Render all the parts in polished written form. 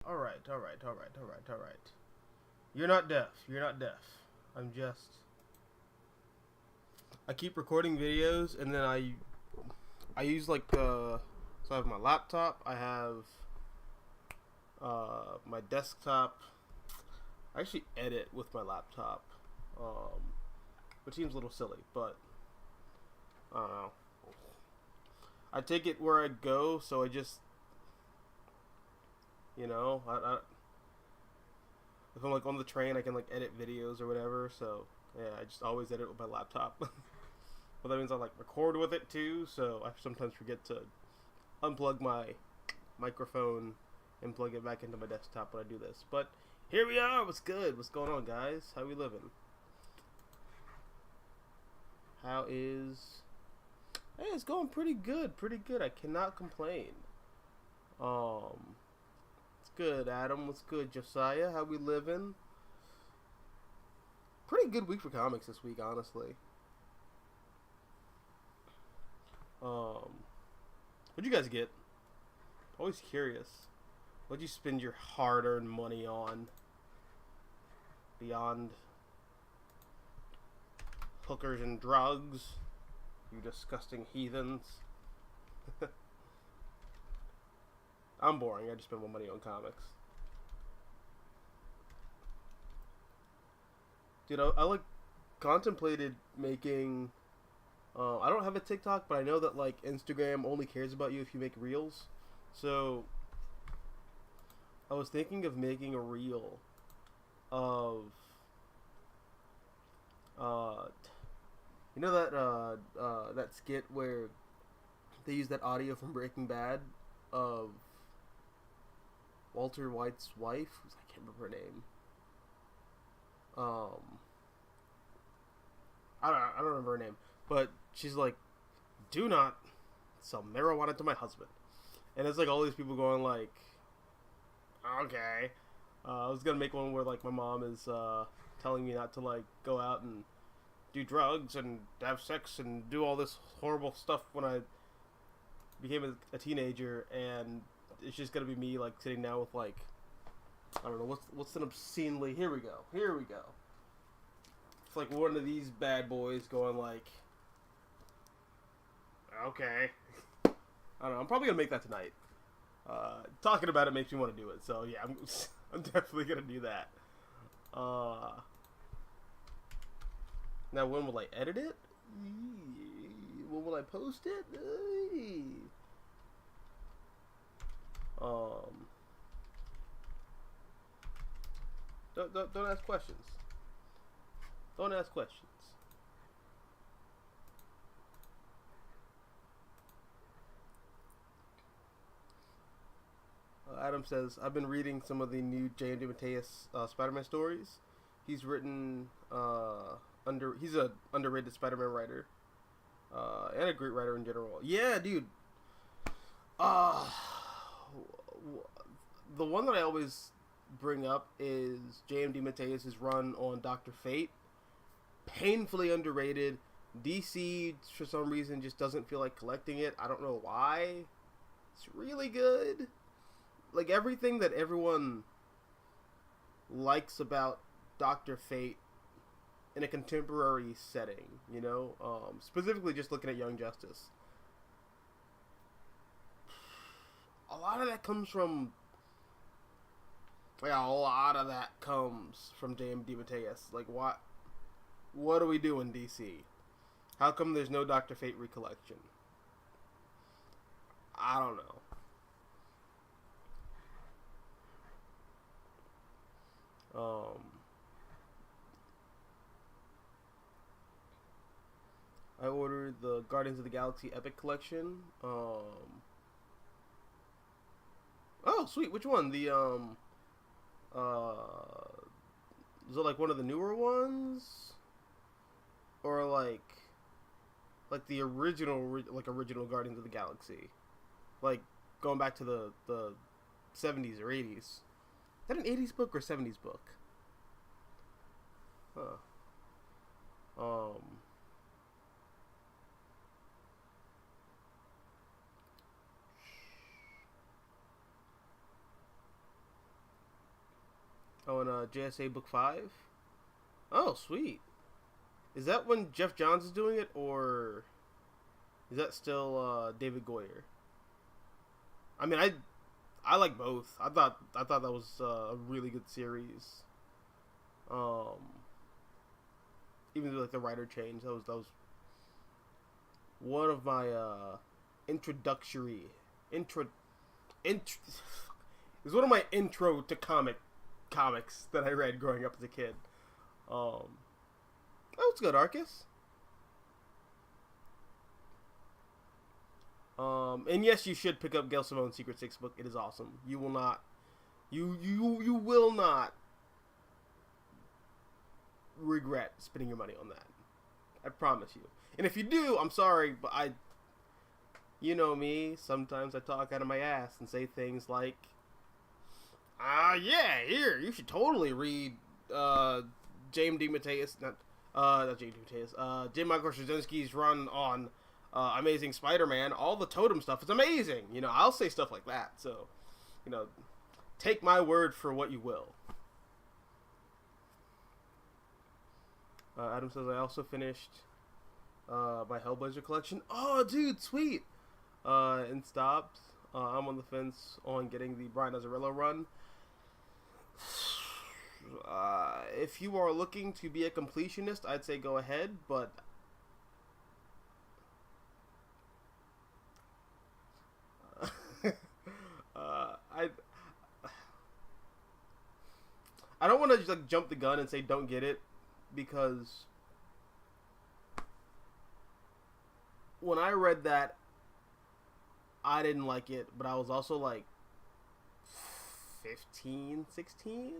Alright, alright, alright, alright, alright. You're not deaf. You're not deaf. I'm just... I keep recording videos, and then I use, like, the... So I have my laptop, I have my desktop. I actually edit with my laptop, which seems a little silly, but I don't know. I take it where I go, so I just, you know, if I'm like on the train, I can like edit videos or whatever. So yeah, I just always edit with my laptop. But that means I like record with it too. So I sometimes forget to unplug my microphone and plug it back into my desktop when I do this. But here we are. What's good? What's going on, guys? How we living? How is... Hey, it's going pretty good. Pretty good. I cannot complain. It's good, Adam. What's good, Josiah? How we living? Pretty good week for comics this week, honestly. What'd you guys get? Always curious. What'd you spend your hard-earned money on? Beyond hookers and drugs, you disgusting heathens. I'm boring. I just spend my money on comics. Dude, I like contemplated making... I don't have a TikTok, but I know that like Instagram only cares about you if you make reels. So I was thinking of making a reel of you know that that skit where they use that audio from Breaking Bad of Walter White's wife? I can't remember her name. I don't remember her name, but she's like, "Do not sell marijuana to my husband," and it's like all these people going like, "Okay." I was gonna make one where like my mom is telling me not to like go out and do drugs and have sex and do all this horrible stuff when I became a teenager, and it's just gonna be me like sitting down with like, I don't know, what's an obscenely, here we go. It's like one of these bad boys going like, okay. I don't know, I'm probably gonna make that tonight. Talking about it makes me want to do it, so yeah, I'm definitely gonna do that. Now, when will I edit it? When will I post it? Don't ask questions. Don't ask questions. Adam says, I've been reading some of the new J.M.D. Mateus Spider-Man stories. He's written he's a underrated Spider-Man writer, and a great writer in general. Yeah, dude. The one that I always bring up is J.M.D. Mateus' run on Dr. Fate. Painfully underrated. DC, for some reason, just doesn't feel like collecting it. I don't know why. It's really good. Like, everything that everyone likes about Dr. Fate in a contemporary setting, you know? Specifically just looking at Young Justice. A lot of that comes from... Yeah, a lot of that comes from J.M.D. Mateus. Like, what do we do in DC? How come there's no Dr. Fate recollection? I don't know. I ordered the Guardians of the Galaxy Epic Collection. Oh, sweet. Which one? The, is it like one of the newer ones? Or like the original Guardians of the Galaxy? Like, going back to the 70s or 80s. Is that an 80s book or 70s book? Huh. Oh, and JSA Book 5? Oh, sweet. Is that when Jeff Johns is doing it, or is that still David Goyer? I mean, I like both. I thought that was a really good series. Even though like the writer change, that was one of my introductory intro. It was one of my intro to comics that I read growing up as a kid. That was good, Arcus. And yes, you should pick up Gail Simone's Secret Six book. It is awesome. You will not, you will not regret spending your money on that. I promise you. And if you do, I'm sorry, but you know me. Sometimes I talk out of my ass and say things like, yeah, here, you should totally read James D. Mateus, not James D. Mateus, J. Michael Straczynski's run on Amazing Spider-Man. All the Totem stuff is amazing. You know, I'll say stuff like that. So, you know, take my word for what you will. Adam says, I also finished my Hellblazer collection. Oh, dude, sweet. And stopped. I'm on the fence on getting the Brian Azzarello run. If you are looking to be a completionist, I'd say go ahead, but I don't want to just like jump the gun and say don't get it, because when I read that, I didn't like it, but I was also like 15, 16,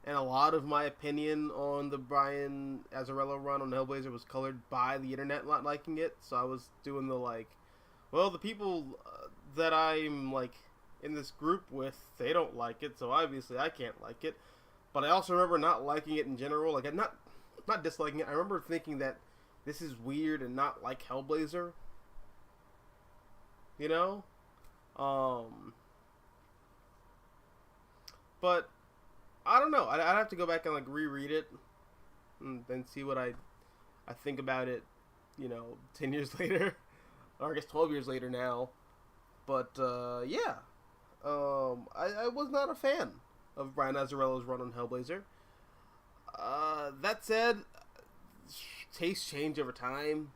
and a lot of my opinion on the Brian Azzarello run on Hellblazer was colored by the internet not liking it. So I was doing the like, well, the people that I'm like in this group with, they don't like it, so obviously I can't like it. But I also remember not liking it in general. Like, I'm not disliking it. I remember thinking that this is weird and not like Hellblazer. You know? But I don't know. I'd have to go back and like reread it and then see what I think about it, you know, 10 years later. Or I guess 12 years later now. But yeah. I was not a fan of Brian Azzarello's run on Hellblazer. That said, tastes change over time.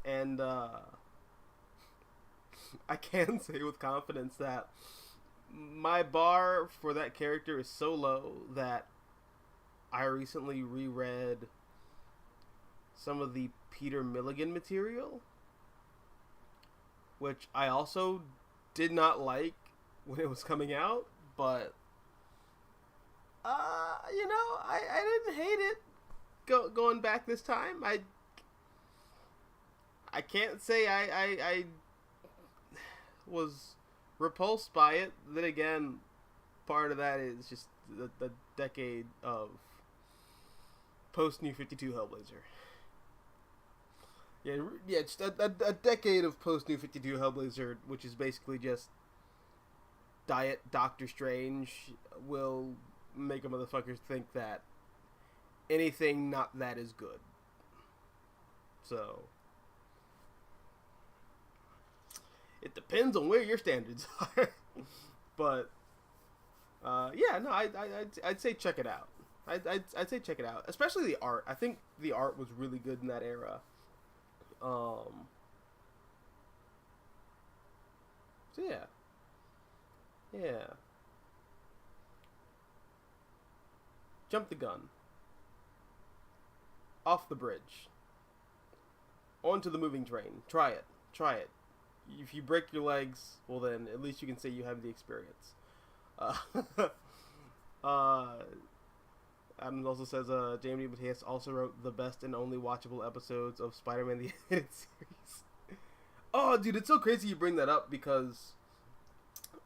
And I can say with confidence that my bar for that character is so low that I recently reread some of the Peter Milligan material, which I also did not like when it was coming out, but you know, I didn't hate it going back this time. I can't say I was repulsed by it. Then again, part of that is just the decade of post New 52 Hellblazer. Yeah, just a decade of post New 52 Hellblazer, which is basically just Diet Doctor Strange will make a motherfucker think that anything not that is good. So it depends on where your standards are. But yeah, no, I'd say check it out. I'd say check it out, especially the art. I think the art was really good in that era. So yeah. Jump the gun. Off the bridge. Onto the moving train. Try it. If you break your legs, well then, at least you can say you have the experience. Adams also says, Jamie Mateus also wrote the best and only watchable episodes of Spider-Man the Animated Series. Oh, dude, it's so crazy you bring that up, because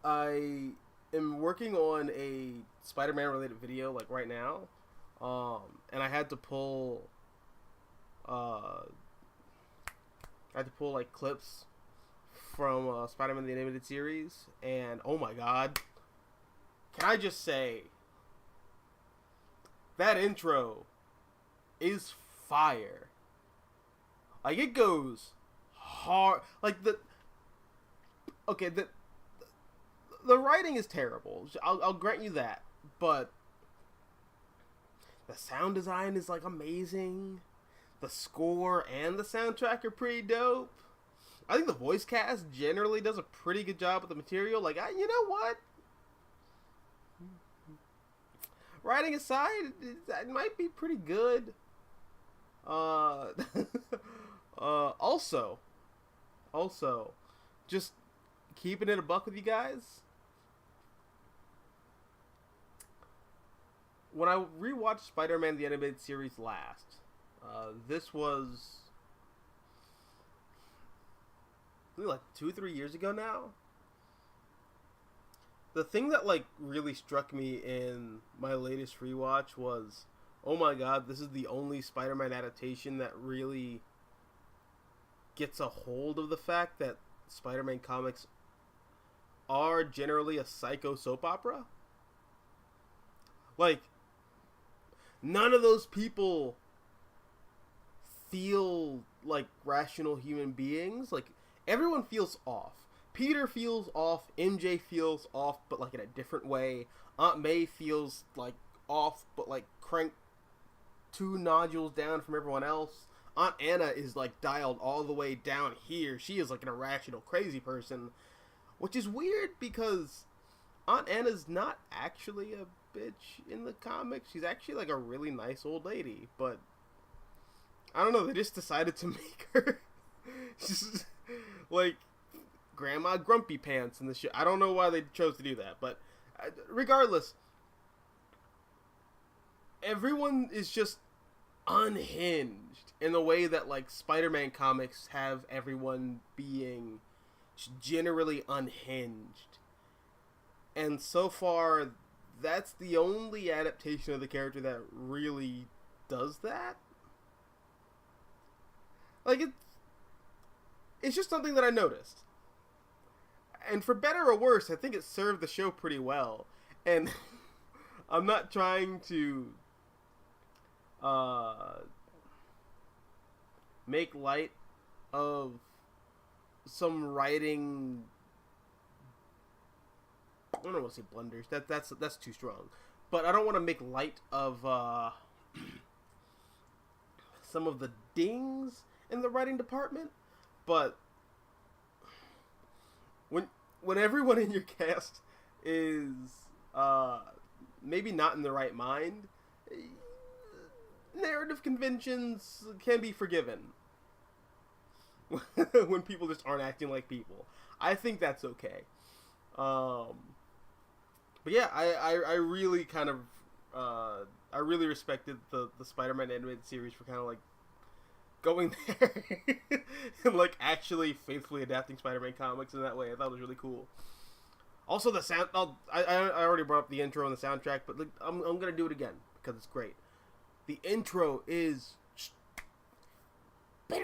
I am working on a Spider-Man related video, like, right now. And I had to pull, like, clips from Spider-Man the Animated Series, and oh my god, can I just say, that intro is fire. Like, it goes hard. Like, okay, the writing is terrible. I'll grant you that. But the sound design is, like, amazing. The score and the soundtrack are pretty dope. I think the voice cast generally does a pretty good job with the material. Like, you know what? Writing aside, it might be pretty good. Also, just keeping it a buck with you guys. When I rewatched Spider-Man the Animated Series last, this was like 2-3 years ago now. The thing that, like, really struck me in my latest rewatch was, oh my god, this is the only Spider-Man adaptation that really gets a hold of the fact that Spider-Man comics are generally a psycho soap opera. Like, none of those people feel like rational human beings. Like, everyone feels off. Peter feels off, MJ feels off, but, like, in a different way. Aunt May feels, like, off, but, like, cranked 2 nodules down from everyone else. Aunt Anna is, like, dialed all the way down here. She is, like, an irrational, crazy person. Which is weird because Aunt Anna's not actually a bitch in the comics. She's actually, like, a really nice old lady. But, I don't know, they just decided to make her just, like, Grandma Grumpy Pants in the show. I don't know why they chose to do that, but regardless, everyone is just unhinged in the way that, like, Spider-Man comics have everyone being generally unhinged. And so far, that's the only adaptation of the character that really does that. Like, it's just something that I noticed. And for better or worse, I think it served the show pretty well. And I'm not trying to make light of some writing. I don't want to say blunders. That's too strong. But I don't want to make light of some of the dings in the writing department. But when everyone in your cast is maybe not in the right mind, narrative conventions can be forgiven. When people just aren't acting like people, I think that's okay. But yeah, I really kind of I really respected the Spider-Man animated series for kind of, like, going there and, like, actually faithfully adapting Spider-Man comics in that way. I thought it was really cool. Also, the sound. I already brought up the intro and the soundtrack, but, like, I'm gonna do it again because it's great. The intro is. Like,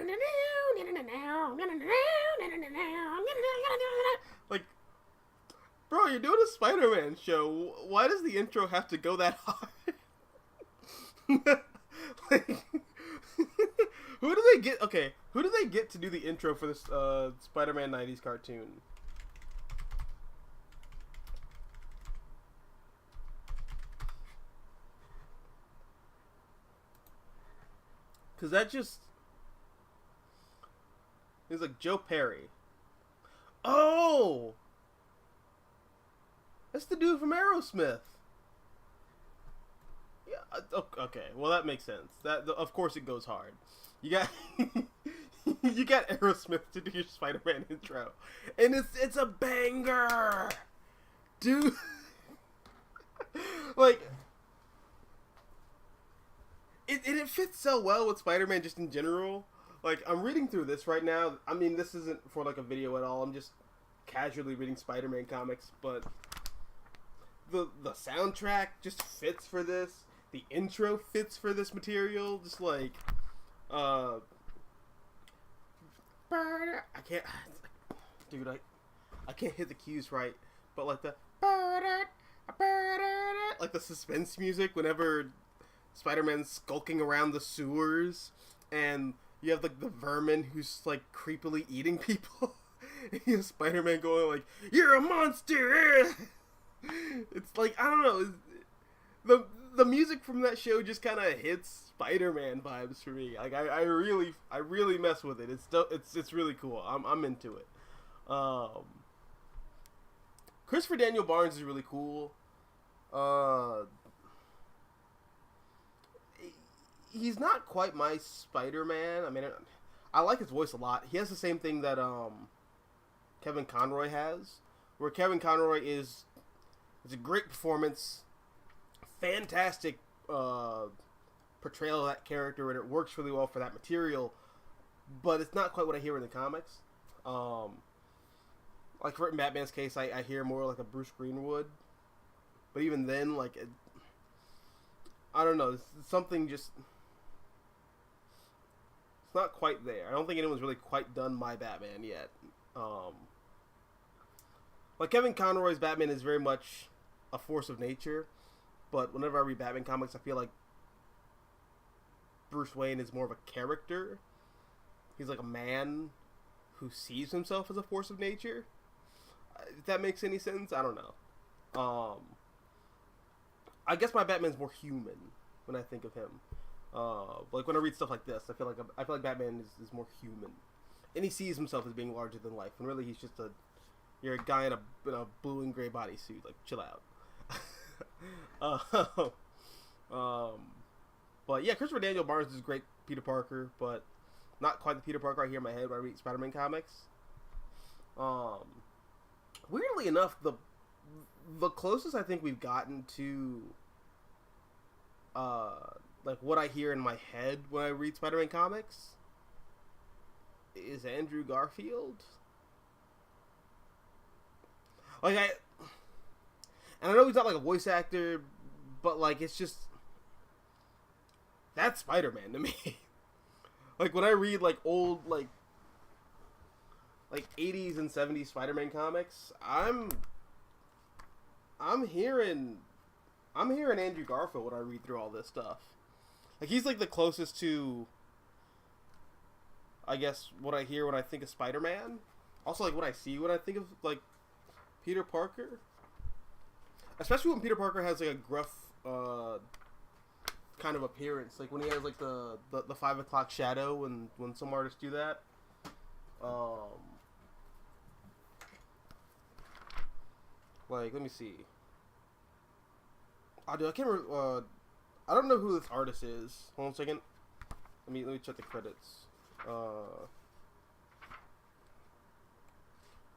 bro, you're doing a Spider-Man show. Why does the intro have to go that hard? Like, who do they get? Okay, who do they get to do the intro for this Spider-Man 90s cartoon? Because that just is like Joe Perry. Oh! That's the dude from Aerosmith. Yeah, okay. Well, that makes sense. Of course it goes hard. You got you got Aerosmith to do your Spider-Man intro, and it's a banger, dude. Like, it fits so well with Spider-Man just in general. Like, I'm reading through this right now. I mean, this isn't for, like, a video at all. I'm just casually reading Spider-Man comics, but the soundtrack just fits for this. The intro fits for this material. Just like, I can't, dude. I can't hit the cues right, but like the suspense music whenever Spider-Man skulking around the sewers, and you have like the vermin who's like creepily eating people. And you have Spider-Man going like, "You're a monster!" It's like, I don't know. The music from that show just kind of hits Spider-Man vibes for me. Like I really mess with it. It's really cool. I'm into it. Christopher Daniel Barnes is really cool. He's not quite my Spider-Man. I mean, I like his voice a lot. He has the same thing that Kevin Conroy has, where Kevin Conroy is a great performance, fantastic portrayal of that character, and it works really well for that material, but it's not quite what I hear in the comics. Like for in Batman's case, I hear more like a Bruce Greenwood, but even then, like, I don't know, something just, it's not quite there. I don't think anyone's really quite done my Batman yet. Like Kevin Conroy's Batman is very much a force of nature, but whenever I read Batman comics, I feel like Bruce Wayne is more of a character. He's like a man who sees himself as a force of nature. If that makes any sense, I don't know. I guess my Batman's more human when I think of him. Like when I read stuff like this, I feel like Batman is more human, and he sees himself as being larger than life. And really, he's just you're a guy in a blue and gray bodysuit. Like, chill out. But yeah, Christopher Daniel Barnes is great Peter Parker, but not quite the Peter Parker I hear in my head when I read Spider-Man comics. Weirdly enough, the closest I think we've gotten to like what I hear in my head when I read Spider-Man comics is Andrew Garfield. Like and I know he's not like a voice actor, but like it's just, that's Spider-Man to me. Like when I read like old like 80s and 70s Spider-Man comics, I'm hearing Andrew Garfield when I read through all this stuff. Like he's like the closest to, I guess, what I hear when I think of Spider-Man. Also like what I see when I think of like Peter Parker. Especially when Peter Parker has like a gruff kind of appearance. Like when he has like the 5 o'clock shadow when some artists do that. Like, let me see. I can't remember. I don't know who this artist is. Hold on a second. Let me check the credits.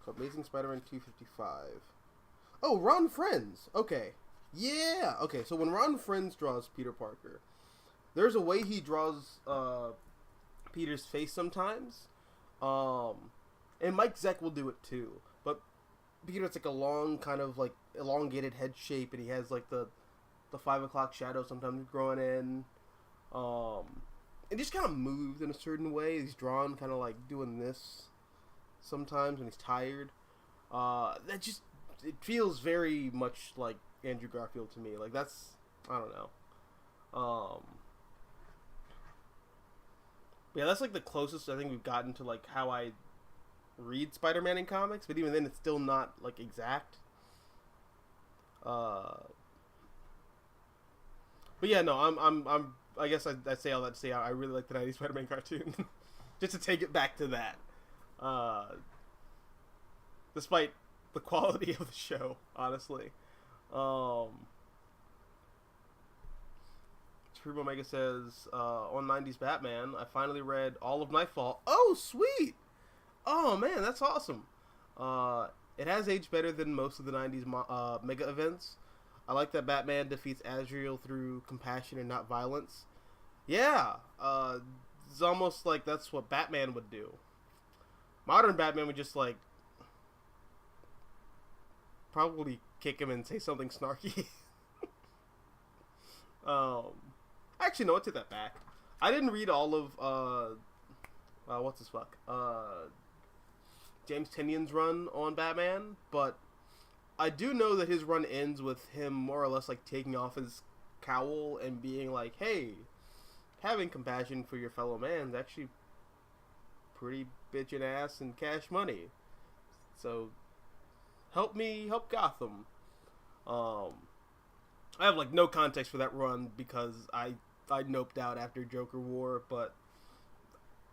Amazing Spider-Man 255. Oh, Ron Frenz. Okay. Yeah. Okay, so when Ron Frenz draws Peter Parker, there's a way he draws Peter's face sometimes. And Mike Zeck will do it too. But Peter's like a long kind of like elongated head shape, and he has like the 5 o'clock shadow sometimes growing in. It just kind of moves in a certain way. He's drawn kind of like doing this sometimes when he's tired. That just, it feels very much like Andrew Garfield to me. Like that's, I don't know. Yeah, that's like the closest I think we've gotten to like how I read Spider-Man in comics, but even then it's still not like exact. But yeah, no, I'm I guess I say all that to say I really like the 90s Spider-Man cartoon. Just to take it back to that. Despite the quality of the show, honestly. True Omega says, on 90s Batman, I finally read all of Nightfall. Oh, sweet! Oh, man, that's awesome. It has aged better than most of the 90s mega events. I like that Batman defeats Azrael through compassion and not violence. Yeah, it's almost like that's what Batman would do. Modern Batman would just, like, probably kick him and say something snarky. Actually, no, I take that back. I didn't read all of, what's his fuck? James Tynion's run on Batman, but I do know that his run ends with him more or less, like, taking off his cowl and being like, hey, having compassion for your fellow man is actually pretty bitchin' ass and cash money. So help me help Gotham. I have like no context for that run because I noped out after Joker War, but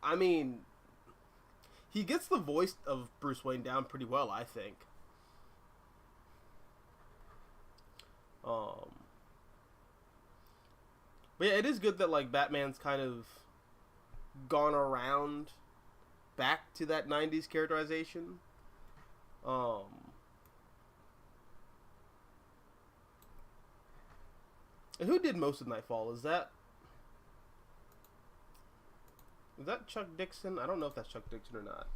I mean, he gets the voice of Bruce Wayne down pretty well, I think. But yeah, it is good that like Batman's kind of gone around back to that 90s characterization. And who did most of Nightfall? Is that Chuck Dixon? I don't know if that's Chuck Dixon or not.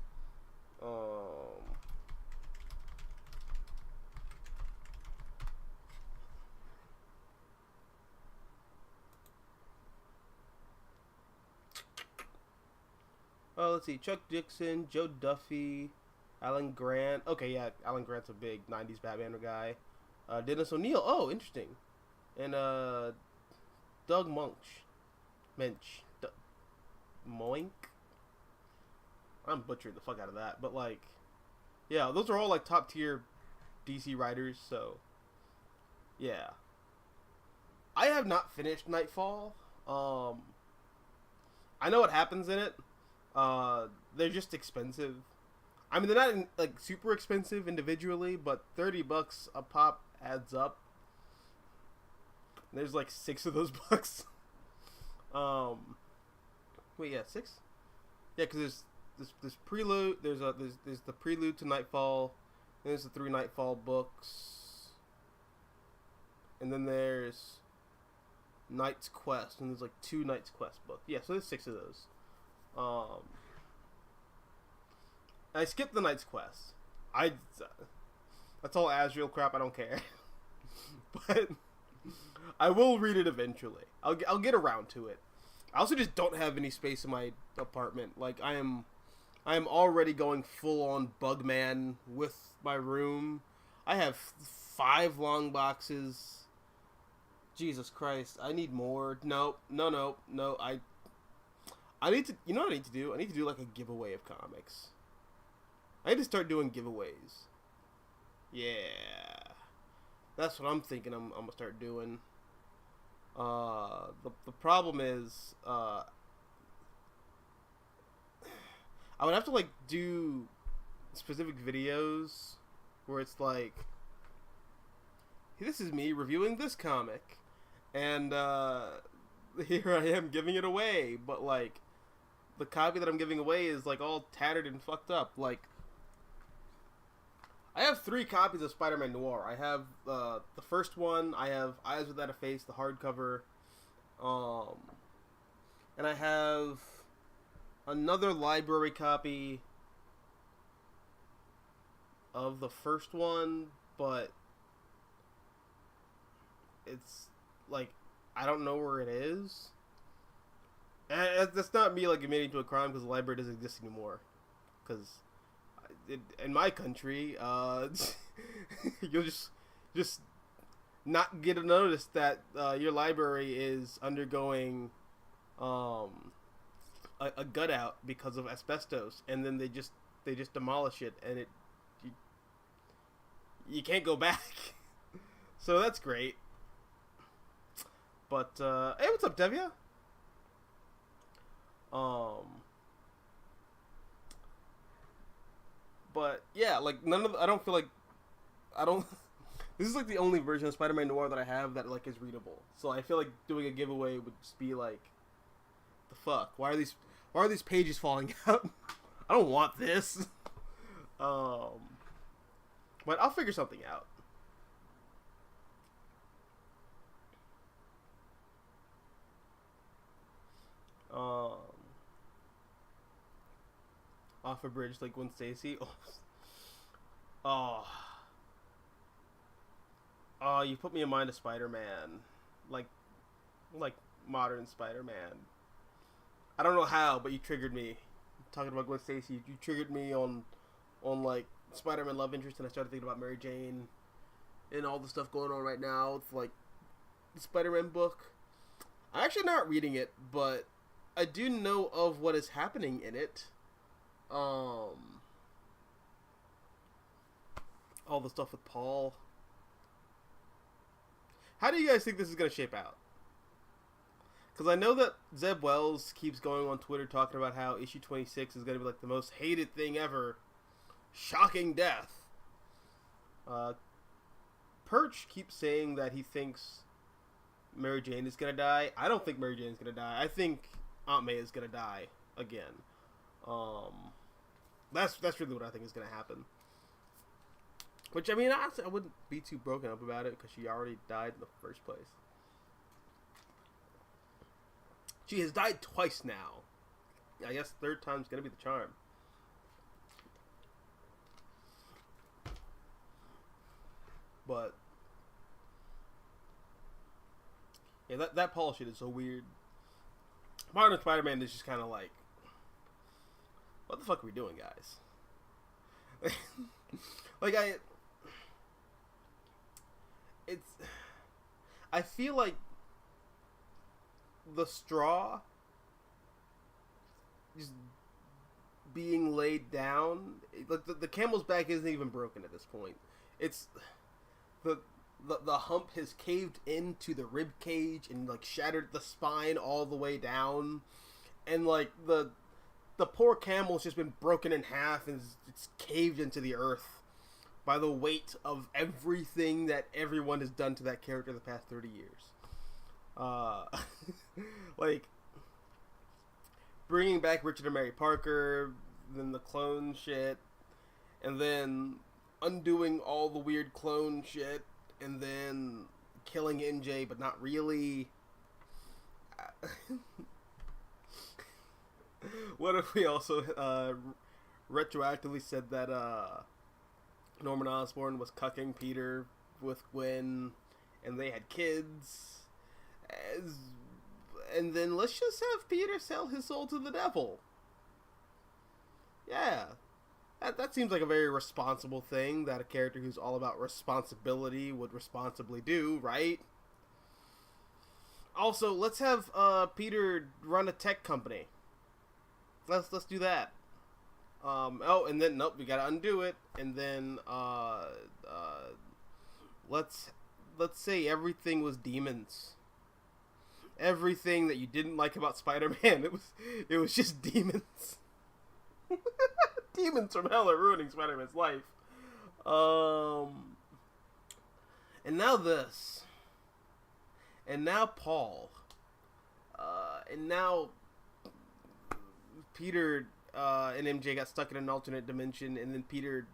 Oh, let's see. Chuck Dixon, Joe Duffy, Alan Grant. Okay, yeah, Alan Grant's a big 90s Batman guy. Dennis O'Neil. Oh, interesting. And Doug Moink. I'm butchering the fuck out of that, but like, yeah, those are all like top tier DC writers. So, yeah, I have not finished Nightfall. I know what happens in it. They're just expensive. I mean, they're not like super expensive individually, but $30 a pop adds up. There's like 6 of those books. Wait, yeah, 6. Yeah, because there's prelude. There's the prelude to Nightfall. Then there's the 3 Nightfall books, and then there's Knight's Quest, and there's like 2 Knight's Quest books. Yeah, so there's 6 of those. I skipped the Knight's Quest. That's all Azrael crap. I don't care. But I will read it eventually. I'll get around to it. I also just don't have any space in my apartment. Like I am already going full on Bugman with my room. I have 5 long boxes. Jesus Christ, I need more. No. I need to. You know what I need to do? I need to do like a giveaway of comics. I need to start doing giveaways. Yeah, that's what I'm thinking. I'm gonna start doing. The problem is, I would have to like do specific videos where it's like, hey, this is me reviewing this comic, and here I am giving it away. But like, the copy that I'm giving away is like all tattered and fucked up. Like, I have 3 copies of Spider-Man Noir. I have the first one. I have Eyes Without a Face, the hardcover. And I have another library copy of the first one, but it's like, I don't know where it is. And that's not me like admitting to a crime because the library doesn't exist anymore. Because in my country, you'll just not get a notice that your library is undergoing a gut out because of asbestos, and then they just demolish it, and you can't go back. So that's great. But hey, what's up, Devia? But yeah, like I don't feel like this is like the only version of Spider-Man Noir that I have that like is readable. So I feel like doing a giveaway would just be like, the fuck? Why are these pages falling out? I don't want this. But I'll figure something out. Off a bridge like Gwen Stacy. Oh, you put me in mind of Spider-Man, like modern Spider-Man. I don't know how, but you triggered me. Talking about Gwen Stacy, you triggered me on like Spider-Man love interest, and I started thinking about Mary Jane and all the stuff going on right now with like the Spider-Man book. I'm actually not reading it, but I do know of what is happening in it. All the stuff with Paul. How do you guys think this is going to shape out? Because I know that Zeb Wells keeps going on Twitter talking about how issue 26 is going to be like the most hated thing ever. Shocking death. Perch keeps saying that he thinks Mary Jane is going to die. I don't think Mary Jane is going to die. I think Aunt May is going to die again. That's really what I think is going to happen. Which, I mean, honestly, I wouldn't be too broken up about it because she already died in the first place. She has died twice now. I guess third time's going to be the charm. But yeah, that Paul shit is so weird. Modern Spider-Man is just kind of like, what the fuck are we doing, guys? Like, I feel like the straw just being laid down, like the camel's back isn't even broken at this point. It's the hump has caved into the rib cage and like shattered the spine all the way down, and like the poor camel's just been broken in half and it's caved into the earth by the weight of everything that everyone has done to that character the past 30 years. Like bringing back Richard and Mary Parker, then the clone shit, and then undoing all the weird clone shit, and then killing MJ but not really. What if we also retroactively said that Norman Osborn was cucking Peter with Gwen and they had kids, and then let's just have Peter sell his soul to the devil. Yeah, that seems like a very responsible thing that a character who's all about responsibility would responsibly do, right? Also, let's have Peter run a tech company. Let's do that. Oh, and then nope, we gotta undo it, and then let's say everything was demons. Everything that you didn't like about Spider-Man, it was just demons. Demons from hell are ruining Spider-Man's life. And now this. And now Paul. And now Peter and MJ got stuck in an alternate dimension, and then Peter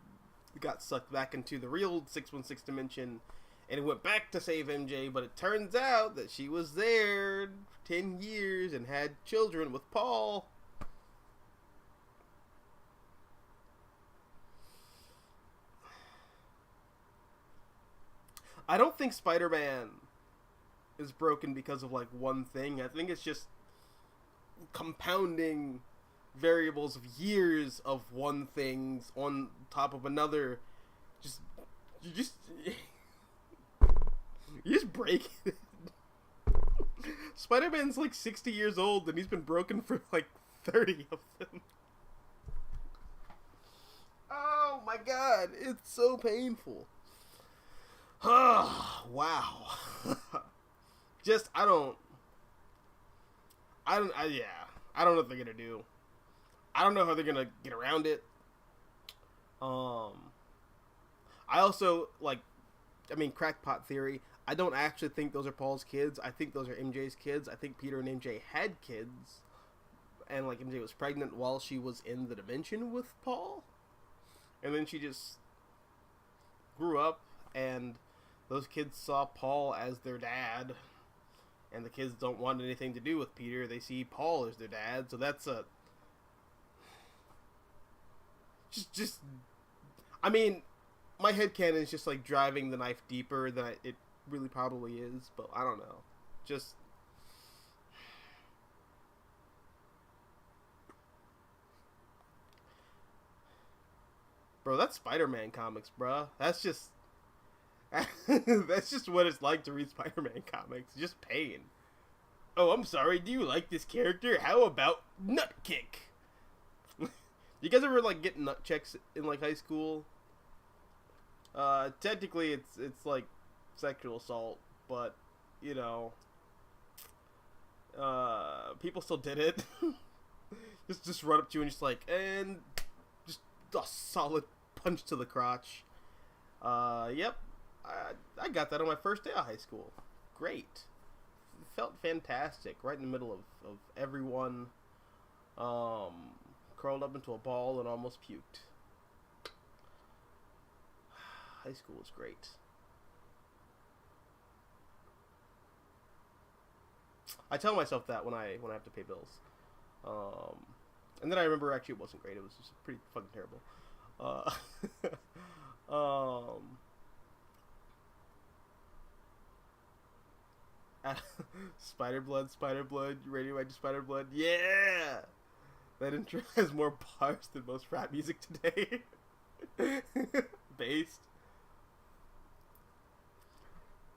got sucked back into the real 616 dimension, and he went back to save MJ, but it turns out that she was there 10 years and had children with Paul. I don't think Spider-Man is broken because of like one thing. I think it's just compounding variables of years of one thing on top of another. You just break it. Spider-Man's like 60 years old and he's been broken for like 30 of them. Oh my god, it's so painful. Wow. I don't know what they're gonna do. I don't know how they're gonna get around it. I also crackpot theory. I don't actually think those are Paul's kids. I think those are MJ's kids. I think Peter and MJ had kids, and like MJ was pregnant while she was in the dimension with Paul, and then she just grew up, and those kids saw Paul as their dad, and the kids don't want anything to do with Peter. They see Paul as their dad, so that's a my headcanon is just like driving the knife deeper than it really probably is, but I don't know. Bro, that's Spider-Man comics, bro. That's That's just what it's like to read Spider-Man comics. Just pain. Oh, I'm sorry. Do you like this character? How about nut kick? You guys ever like get nut checks in like high school? Technically it's like sexual assault, but you know, people still did it. just run up to you and just like, and just a solid punch to the crotch. Yep, I got that on my first day of high school. Great. It felt fantastic. Right in the middle of everyone. Curled up into a ball and almost puked. High school was great. I tell myself that when I have to pay bills. And then I remember actually it wasn't great. It was just pretty fucking terrible. Spider blood, radioactive spider blood. Yeah! That intro has more bars than most rap music today. Based.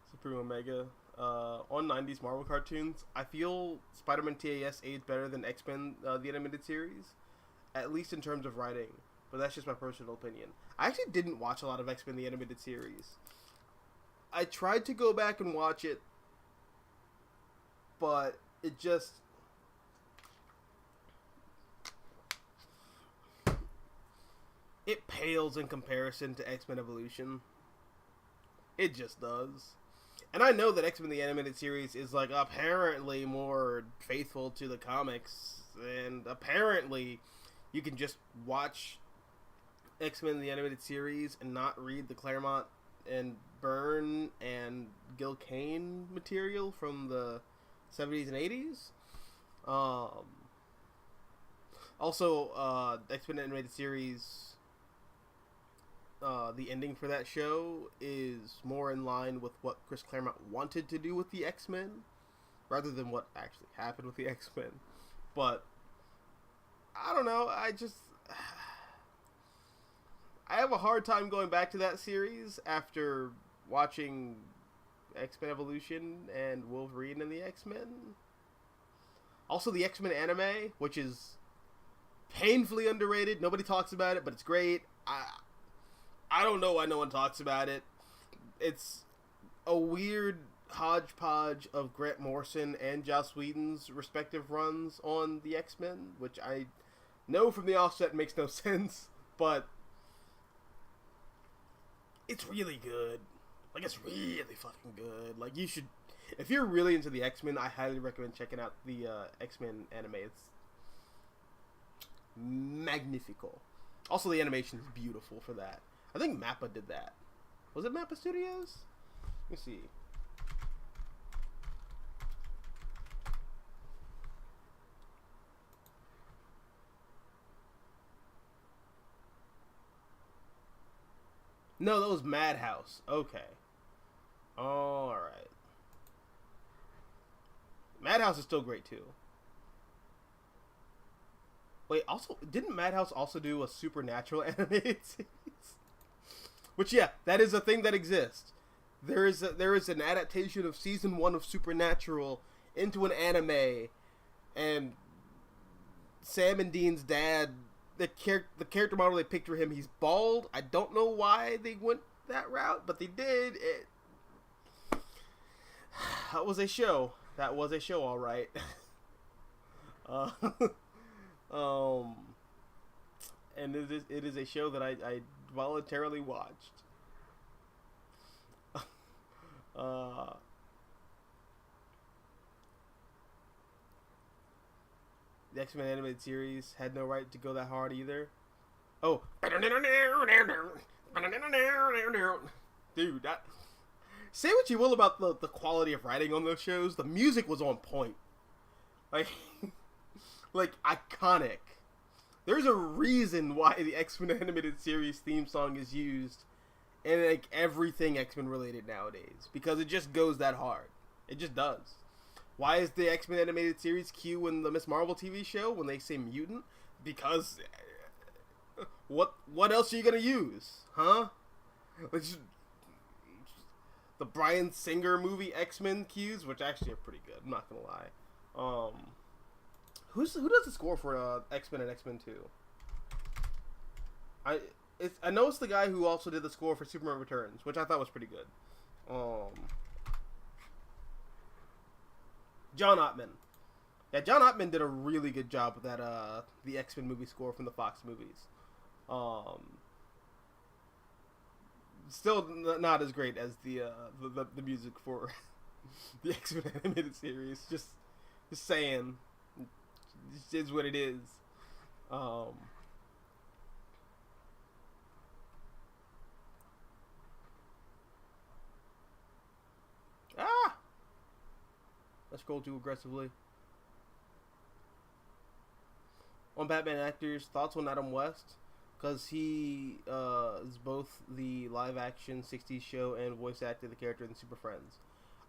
Supreme Omega. On 90s Marvel cartoons, I feel Spider-Man TAS aged better than X-Men, the animated series. At least in terms of writing. But that's just my personal opinion. I actually didn't watch a lot of X-Men, the animated series. I tried to go back and watch it, but it just... it pales in comparison to X-Men Evolution. It just does. And I know that X-Men the Animated Series is like apparently more faithful to the comics, and apparently you can just watch X-Men the Animated Series and not read the Claremont and Byrne and Gil Kane material from the 70s and 80s. Also, X-Men Animated Series, the ending for that show is more in line with what Chris Claremont wanted to do with the X-Men, rather than what actually happened with the X-Men. But, I don't know, I have a hard time going back to that series after watching X-Men Evolution and Wolverine and the X-Men. Also, the X-Men anime, which is painfully underrated. Nobody talks about it, but it's great. I don't know why no one talks about it. It's a weird hodgepodge of Grant Morrison and Joss Whedon's respective runs on the X-Men, which I know from the offset makes no sense, but it's really good. Like, it's really fucking good. Like, you should... if you're really into the X-Men, I highly recommend checking out the X-Men anime. It's magnifico. Also, the animation is beautiful for that. I think Mappa did that. Was it Mappa Studios? Let me see. No, that was Madhouse. Okay. Alright. Madhouse is still great, too. Wait, also, didn't Madhouse also do a Supernatural animated series? Which, yeah, that is a thing that exists. There is an adaptation of season 1 of Supernatural into an anime, and Sam and Dean's dad, the character model they picked for him, he's bald. I don't know why they went that route, but they did. That was a show. That was a show, all right. And it is a show that I voluntarily watched. The X-Men animated series had no right to go that hard either. Oh. Dude, that... say what you will about the quality of writing on those shows, the music was on point. Like, like, iconic. There's a reason why the X-Men animated series theme song is used in, like, everything X-Men related nowadays. Because it just goes that hard. It just does. Why is the X-Men animated series Q in the Miss Marvel TV show when they say mutant? Because what else are you gonna use? Huh? the Bryan Singer movie X-Men cues, which actually are pretty good. I'm not gonna lie. Who does the score for X-Men and X-Men 2? I know it's the guy who also did the score for Superman Returns, which I thought was pretty good. John Ottman. Yeah, John Ottman did a really good job with that the X-Men movie score from the Fox movies. Still not as great as the music for the X-Men animated series. Just saying, it is what it is. I scrolled too aggressively. On Batman actors, thoughts on Adam West? Because he is both the live-action 60s show and voice acted the character in Super Friends.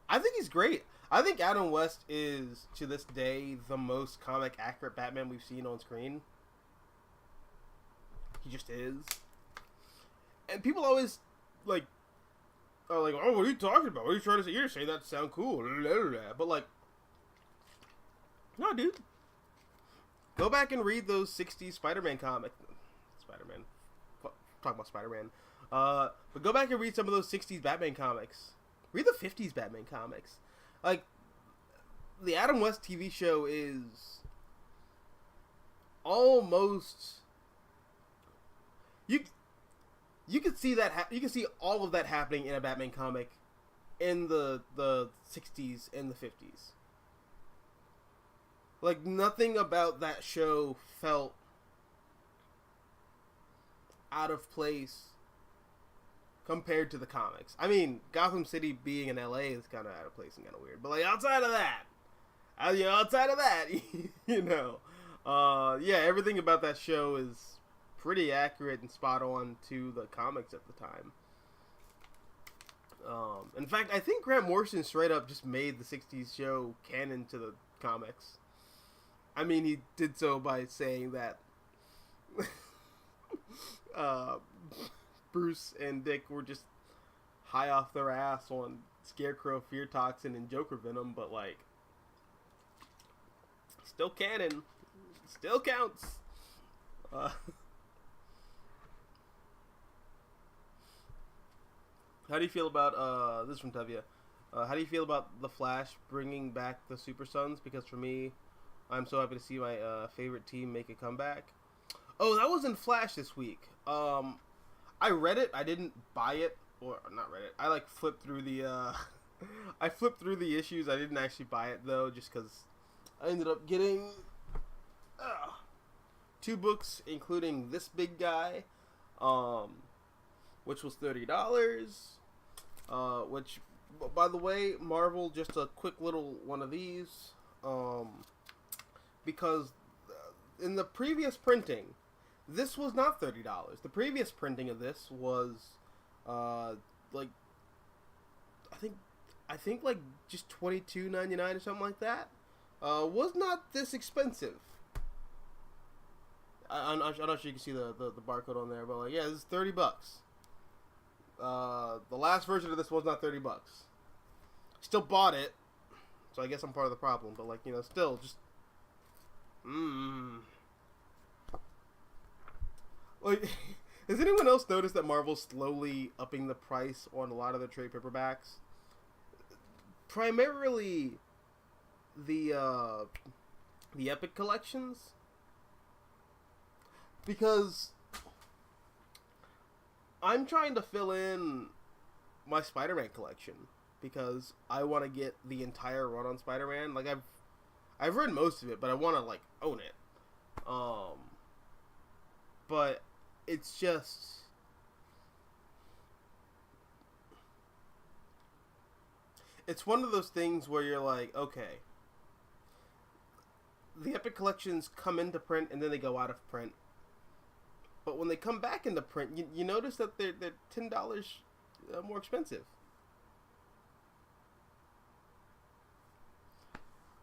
I think he's great. I think Adam West is, to this day, the most comic-accurate Batman we've seen on screen. He just is. And people always, like, are like, oh, what are you talking about? What are you trying to say? You're saying that to sound cool. But, like, no, dude. Go back and read those 60s Spider-Man comics. Talking about Spider-Man. But go back and read some of those 60s Batman comics. Read the 50s Batman comics. Like, the Adam West TV show is almost... You could see that you can see all of that happening in a Batman comic in the 60s and the 50s. Like, nothing about that show felt out of place compared to the comics. I mean, Gotham City being in LA is kind of out of place and kind of weird. But, like, outside of that, yeah, everything about that show is pretty accurate and spot on to the comics at the time. In fact, I think Grant Morrison straight up just made the 60s show canon to the comics. I mean, he did so by saying that Bruce and Dick were just high off their ass on Scarecrow, Fear Toxin, and Joker Venom, but, like, still canon. Still counts. How do you feel about, this is from Tevya, how do you feel about The Flash bringing back the Super Sons? Because for me, I'm so happy to see my favorite team make a comeback. Oh, that was in Flash this week. I read it. I didn't buy it. Or, not read it. I, like, flipped through the, I flipped through the issues. I didn't actually buy it, though, just because I ended up getting 2 books, including this big guy, which was $30. Which, by the way, Marvel, just a quick little one of these, because in the previous printing, this was not $30. The previous printing of this was, like, I think like just $22.99 or something like that. Was not this expensive. I'm not sure you can see the barcode on there, but, like, yeah, this is $30. The last version of this was not $30. Still bought it, so I guess I'm part of the problem. But, like, still just, like, has anyone else noticed that Marvel's slowly upping the price on a lot of their trade paperbacks? Primarily the Epic collections, because I'm trying to fill in my Spider-Man collection because I want to get the entire run on Spider-Man. Like, I've read most of it, but I want to, like, own it. But it's just, it's one of those things where you're like, okay, the Epic collections come into print and then they go out of print. But when they come back into print, you notice that they're $10 more expensive.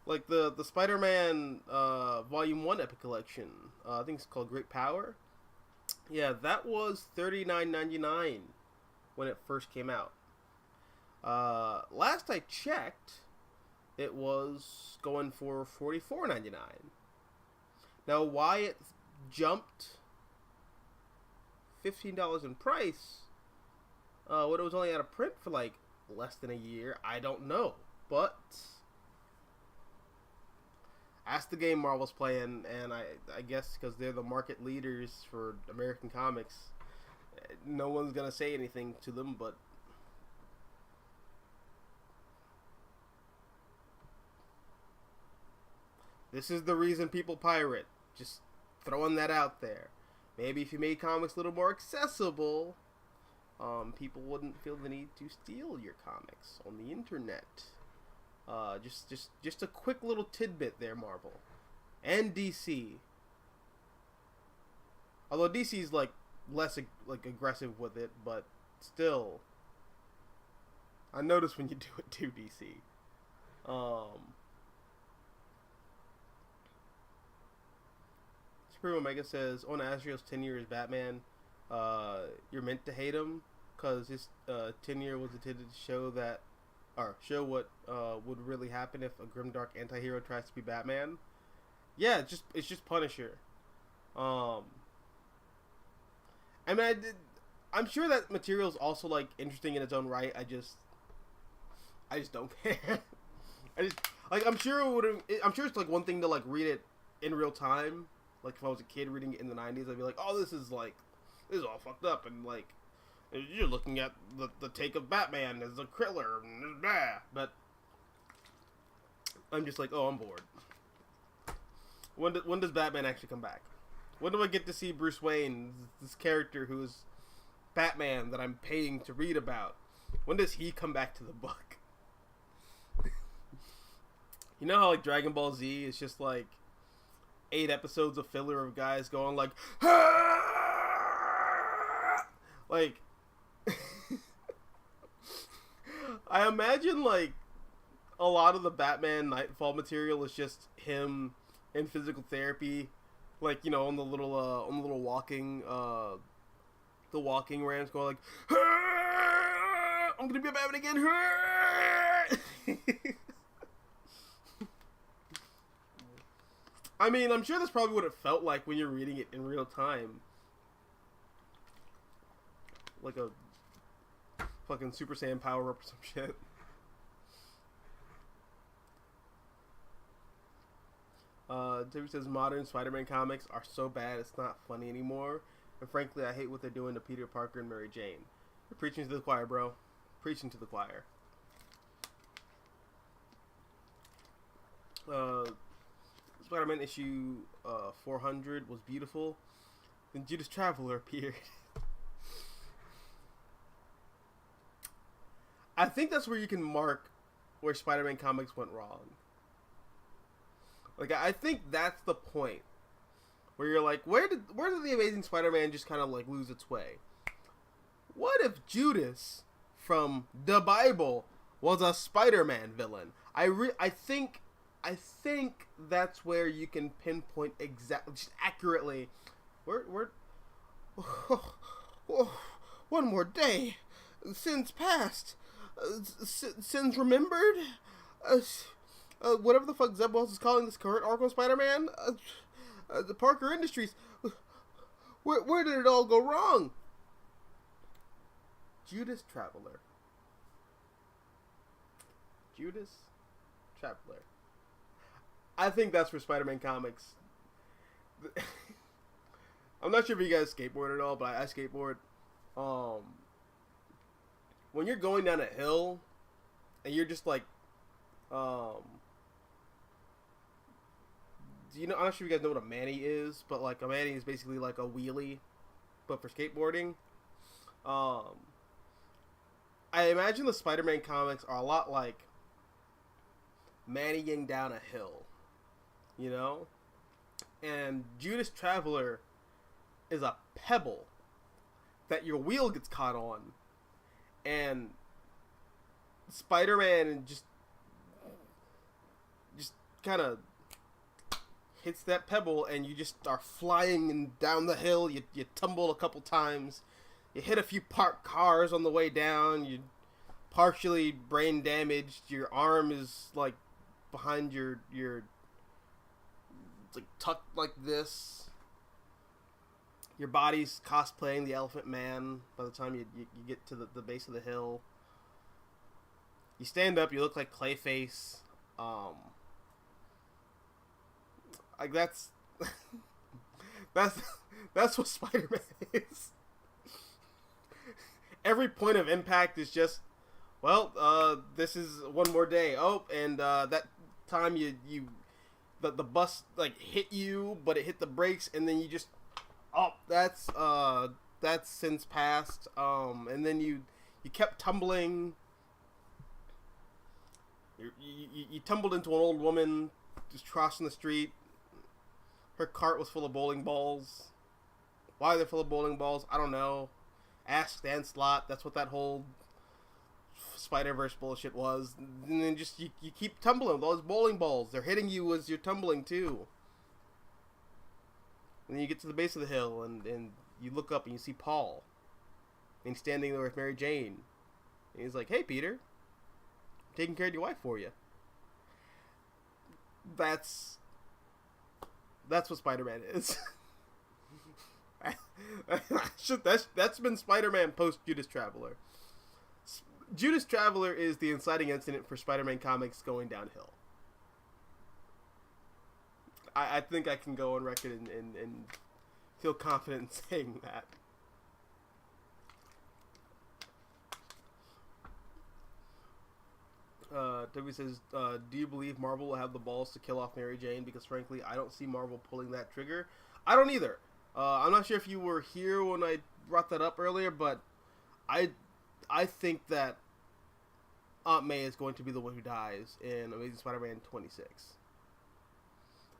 Like the Spider-Man Volume 1 Epic Collection, I think it's called Great Power. Yeah, that was $39.99 when it first came out. Last I checked, it was going for $44.99. Now, why it jumped $15 in price when it was only out of print for like less than a year, I don't know. But that's the game Marvel's playing, and I guess because they're the market leaders for American comics, no one's gonna say anything to them. But this is the reason people pirate. Just throwing that out there. Maybe if you made comics a little more accessible, people wouldn't feel the need to steal your comics on the internet. Just a quick little tidbit there, Marvel and DC. Although DC's like less aggressive with it, but still, I notice when you do it too, DC. Supreme Omega says, on Azrael's tenure as Batman, you're meant to hate him because his tenure was intended to show what would really happen if a grimdark anti-hero tries to be Batman. Yeah, it's just Punisher. I mean, I'm sure that material is also like interesting in its own right. I just don't care. I'm sure it's like one thing to like read it in real time. Like if I was a kid reading it in the 90s, I'd be like, oh, this is all fucked up, and like you're looking at the take of Batman as a Kriller and blah. But I'm just like, oh, I'm bored. When does Batman actually come back? When do I get to see Bruce Wayne, this character who is Batman that I'm paying to read about? When does he come back to the book? You know how like Dragon Ball Z is just like 8 episodes of filler of guys going like, like, I imagine like a lot of the Batman Nightfall material is just him in physical therapy, like, you know, on the little walking the walking ramps going like, I'm gonna be a Batman again. I mean, I'm sure that's probably what it felt like when you're reading it in real time. Like a fucking Super Saiyan power up or some shit. Timmy says modern Spider-Man comics are so bad it's not funny anymore. And frankly, I hate what they're doing to Peter Parker and Mary Jane. You're preaching to the choir, bro. Preaching to the choir. Spider-Man issue 400 was beautiful. Then Judas Traveler appeared. I think that's where you can mark where Spider-Man comics went wrong. Like, I think that's the point where you're like, where did the Amazing Spider-Man just kind of like lose its way? What if Judas from the Bible was a Spider-Man villain? I think that's where you can pinpoint exactly, just accurately. One more day, sins past, sins remembered. Whatever the fuck Zeb Wells is calling this current arc of Spider-Man, the Parker Industries. Where did it all go wrong? Judas Traveler. Judas Traveler. I think that's for Spider-Man comics. I'm not sure if you guys skateboard at all, but I skateboard. When you're going down a hill and you're just like, I'm not sure if you guys know what a Manny is, but like a Manny is basically like a wheelie, but for skateboarding. I imagine the Spider-Man comics are a lot like Mannying down a hill, you know? And Judas Traveler is a pebble that your wheel gets caught on, and Spider-Man just kind of hits that pebble, and you just are flying and down the hill. You tumble a couple times. You hit a few parked cars on the way down. You partially brain damaged. Your arm is like behind your it's like tucked like this. Your body's cosplaying the Elephant Man by the time you get to the base of the hill. You stand up, you look like Clayface. Like that's that's what Spider-Man is. Every point of impact is just, well, this is one more day. Oh, and that time the bus like hit you, but it hit the brakes, and then you just, oh, that's since passed. And then you kept tumbling. You tumbled into an old woman just crossing the street. Her cart was full of bowling balls. Why they're full of bowling balls, I don't know. Ask Stan Slott. That's what that whole Spider-Verse bullshit was. And then just you keep tumbling with all those bowling balls. They're hitting you as you're tumbling too. And then you get to the base of the hill and you look up and you see Paul. And he's standing there with Mary Jane. And he's like, "Hey, Peter. I'm taking care of your wife for you." That's what Spider-Man is. That's been Spider-Man post Judas Traveler. Judas Traveler is the inciting incident for Spider-Man comics going downhill. I think I can go on record and feel confident in saying that. W says, do you believe Marvel will have the balls to kill off Mary Jane? Because frankly, I don't see Marvel pulling that trigger. I don't either. I'm not sure if you were here when I brought that up earlier, but I think that Aunt May is going to be the one who dies in Amazing Spider-Man 26.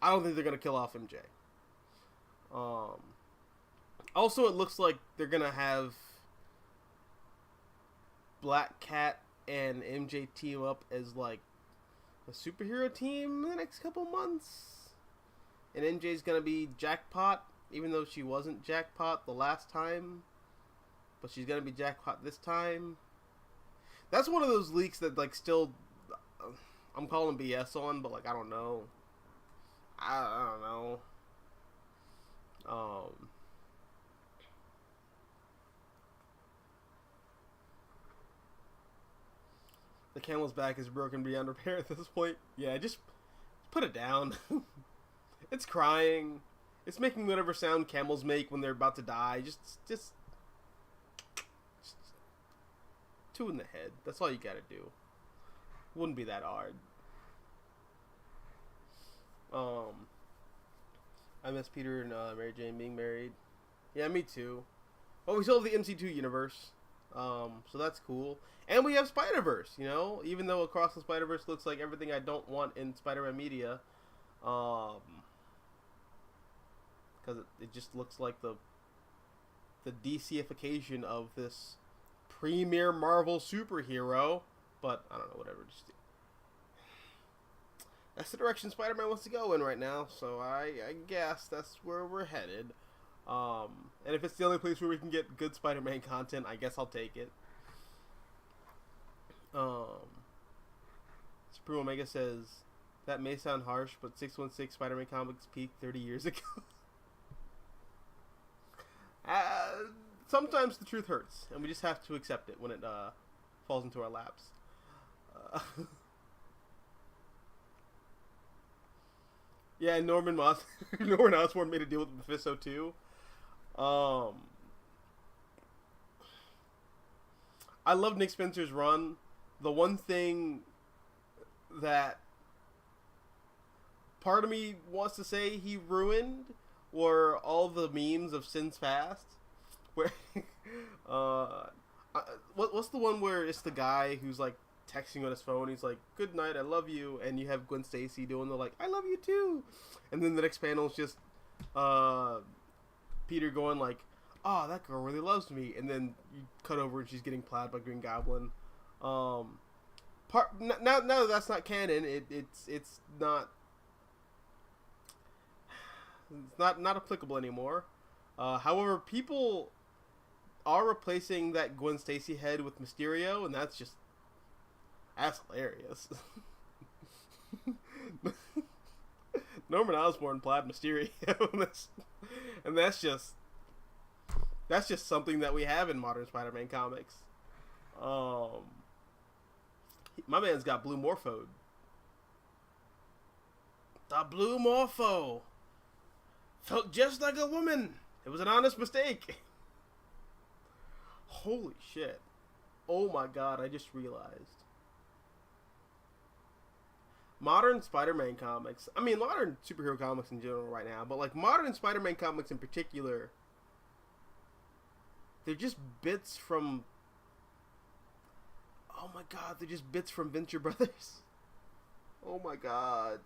I don't think they're going to kill off MJ. Also, it looks like they're going to have Black Cat and MJ team up as like a superhero team in the next couple months. And MJ's going to be Jackpot, even though she wasn't Jackpot the last time. But she's going to be Jackpot this time. That's one of those leaks that like still I'm calling BS on, but like I don't know. I don't know. The camel's back is broken beyond repair at this point. Yeah, just put it down. It's crying. It's making whatever sound camels make when they're about to die. Just two in the head. That's all you gotta do. Wouldn't be that hard. I miss Peter and Mary Jane being married. Yeah, me too. Oh, we still have the MC2 universe. So that's cool. And we have Spider-Verse, you know? Even though Across the Spider-Verse looks like everything I don't want in Spider-Man media. Because it just looks like the DCification of this premier Marvel superhero. But, I don't know, whatever. That's the direction Spider-Man wants to go in right now. So I guess that's where we're headed. And if it's the only place where we can get good Spider-Man content, I guess I'll take it. Supreme Omega says, that may sound harsh, but 616 Spider-Man comics peaked 30 years ago. Sometimes the truth hurts, and we just have to accept it when it falls into our laps. Yeah, Norman Osborn made a deal with Mephisto too. I love Nick Spencer's run. The one thing that part of me wants to say he ruined were all the memes of Sins Past. Where, what's the one where it's the guy who's like texting on his phone? He's like, "Good night, I love you," and you have Gwen Stacy doing the like, "I love you too," and then the next panel is just Peter going like, "Oh, that girl really loves me," and then you cut over and she's getting plowed by Green Goblin. Now that that's not canon, it's not applicable anymore. However, people are replacing that Gwen Stacy head with Mysterio, and that's just That's hilarious. Norman Osborn, Plaid Mysterio, and that's just something that we have in modern Spider-Man comics. My man's got Blue Morpho. The Blue Morpho felt just like a woman. It was an honest mistake. Holy shit. Oh my god, I just realized. Modern Spider-Man comics, I mean modern superhero comics in general right now, but like modern Spider-Man comics in particular, they're just bits from, oh my god, they're just bits from Venture Brothers. Oh my god.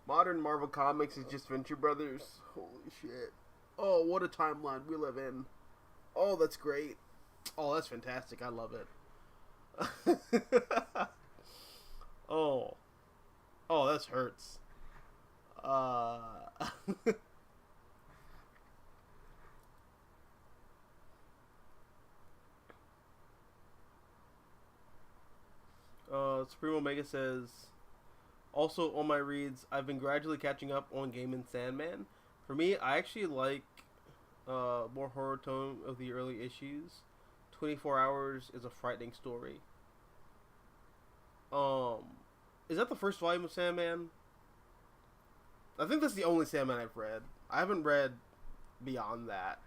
Modern Marvel Comics is just Venture Brothers. Holy shit. Oh, what a timeline we live in. Oh, that's great. Oh, that's fantastic. I love it. Oh. Oh, that hurts. Supreme Omega says, also on my reads, I've been gradually catching up on Gaiman's Sandman. For me, I actually like more horror tone of the early issues. 24 Hours is a frightening story. Is that the first volume of Sandman? I think that's the only Sandman I've read. I haven't read beyond that.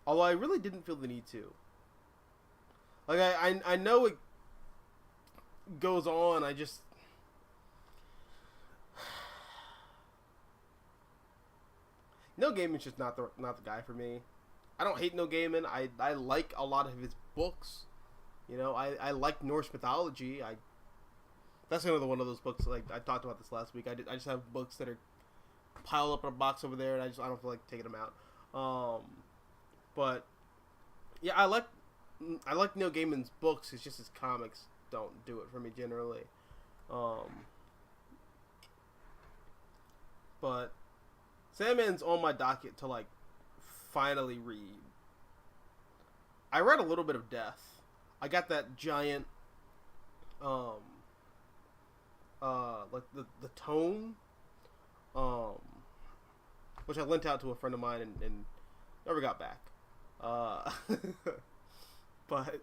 Although I really didn't feel the need to. Like, I know it goes on, I just... Neil Gaiman's just not the guy for me. I don't hate Neil Gaiman. I like a lot of his books. You know, I like Norse mythology. That's another one of those books, like, I talked about this last week. I just have books that are piled up in a box over there, and I don't feel like taking them out. But, yeah, I like Neil Gaiman's books. It's just his comics don't do it for me, generally. But Sandman's on my docket to, like, finally read. I read a little bit of Death. I got that giant, like the tome, which I lent out to a friend of mine and never got back. But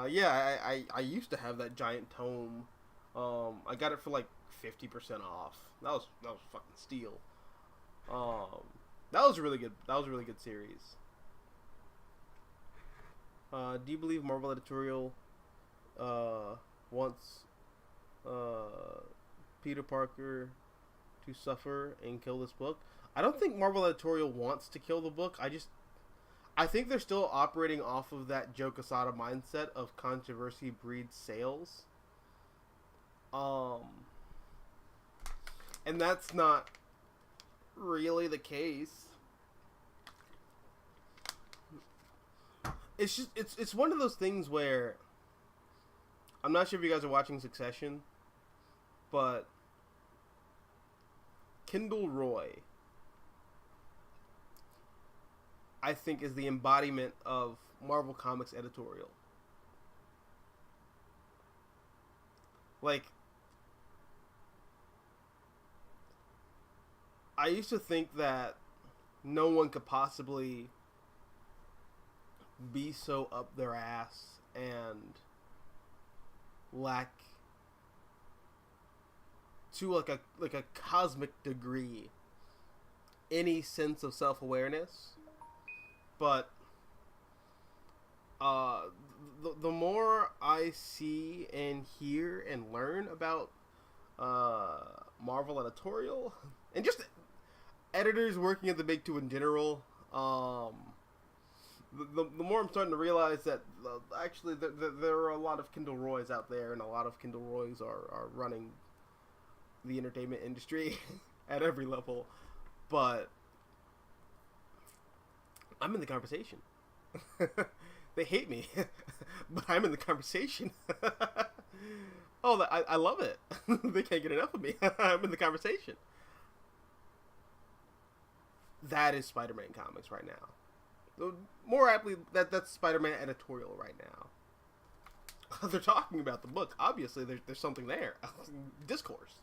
yeah, I used to have that giant tome. I got it for like 50% off. That was fucking steal. That was really good. That was a really good series. Do you believe Marvel Editorial wants Peter Parker to suffer and kill this book? I don't think Marvel Editorial wants to kill the book. I think they're still operating off of that Joe Quesada mindset of controversy breeds sales. And that's not really the case. It's just it's one of those things where I'm not sure if you guys are watching Succession, but Kendall Roy, I think, is the embodiment of Marvel Comics editorial. Like, I used to think that no one could possibly be so up their ass and lack, to like a cosmic degree, any sense of self-awareness. But the more I see and hear and learn about Marvel editorial and just editors working at the Big Two in general, the more I'm starting to realize that actually there are a lot of Kendall Roys out there, and a lot of Kendall Roys are running the entertainment industry at every level. But I'm in the conversation. They hate me, but I'm in the conversation. Oh, I love it. They can't get enough of me. I'm in the conversation. That is Spider-Man comics right now. More aptly, that's Spider-Man editorial right now. They're talking about the book. Obviously, there's something there. Discourse.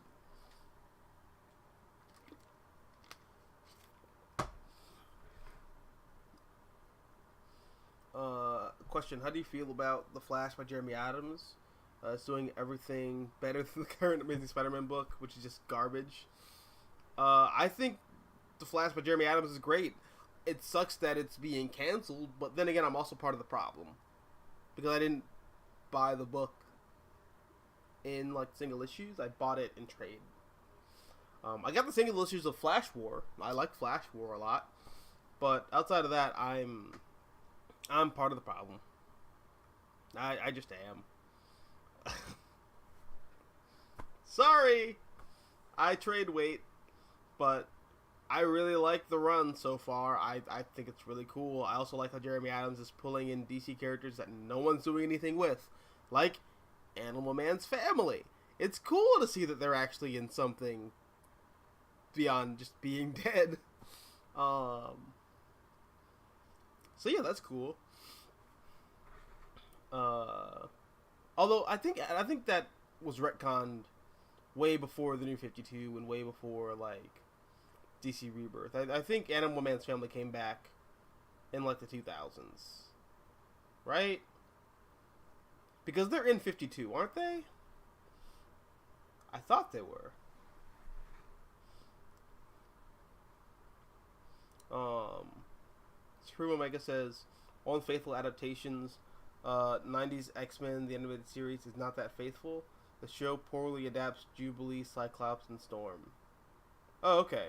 Question: how do you feel about The Flash by Jeremy Adams? It's doing everything better than the current Amazing Spider-Man book, which is just garbage. I think The Flash by Jeremy Adams is great. It sucks that it's being canceled, but then again, I'm also part of the problem because I didn't buy the book in like single issues. I bought it in trade. I got the single issues of Flash War. I like Flash War a lot, but outside of that, I'm part of the problem. I just am. Sorry, I trade weight, but I really like the run so far. I think it's really cool. I also like how Jeremy Adams is pulling in DC characters that no one's doing anything with, like Animal Man's family. It's cool to see that they're actually in something beyond just being dead. So yeah, that's cool. Although I think that was retconned way before the New 52 and way before like DC Rebirth. I think Animal Man's family came back in like the 2000s, right? Because they're in 52, aren't they? I thought they were. Supreme Omega says, all faithful adaptations, 90s X-Men, the animated series, is not that faithful. The show poorly adapts Jubilee, Cyclops, and Storm. Oh, okay.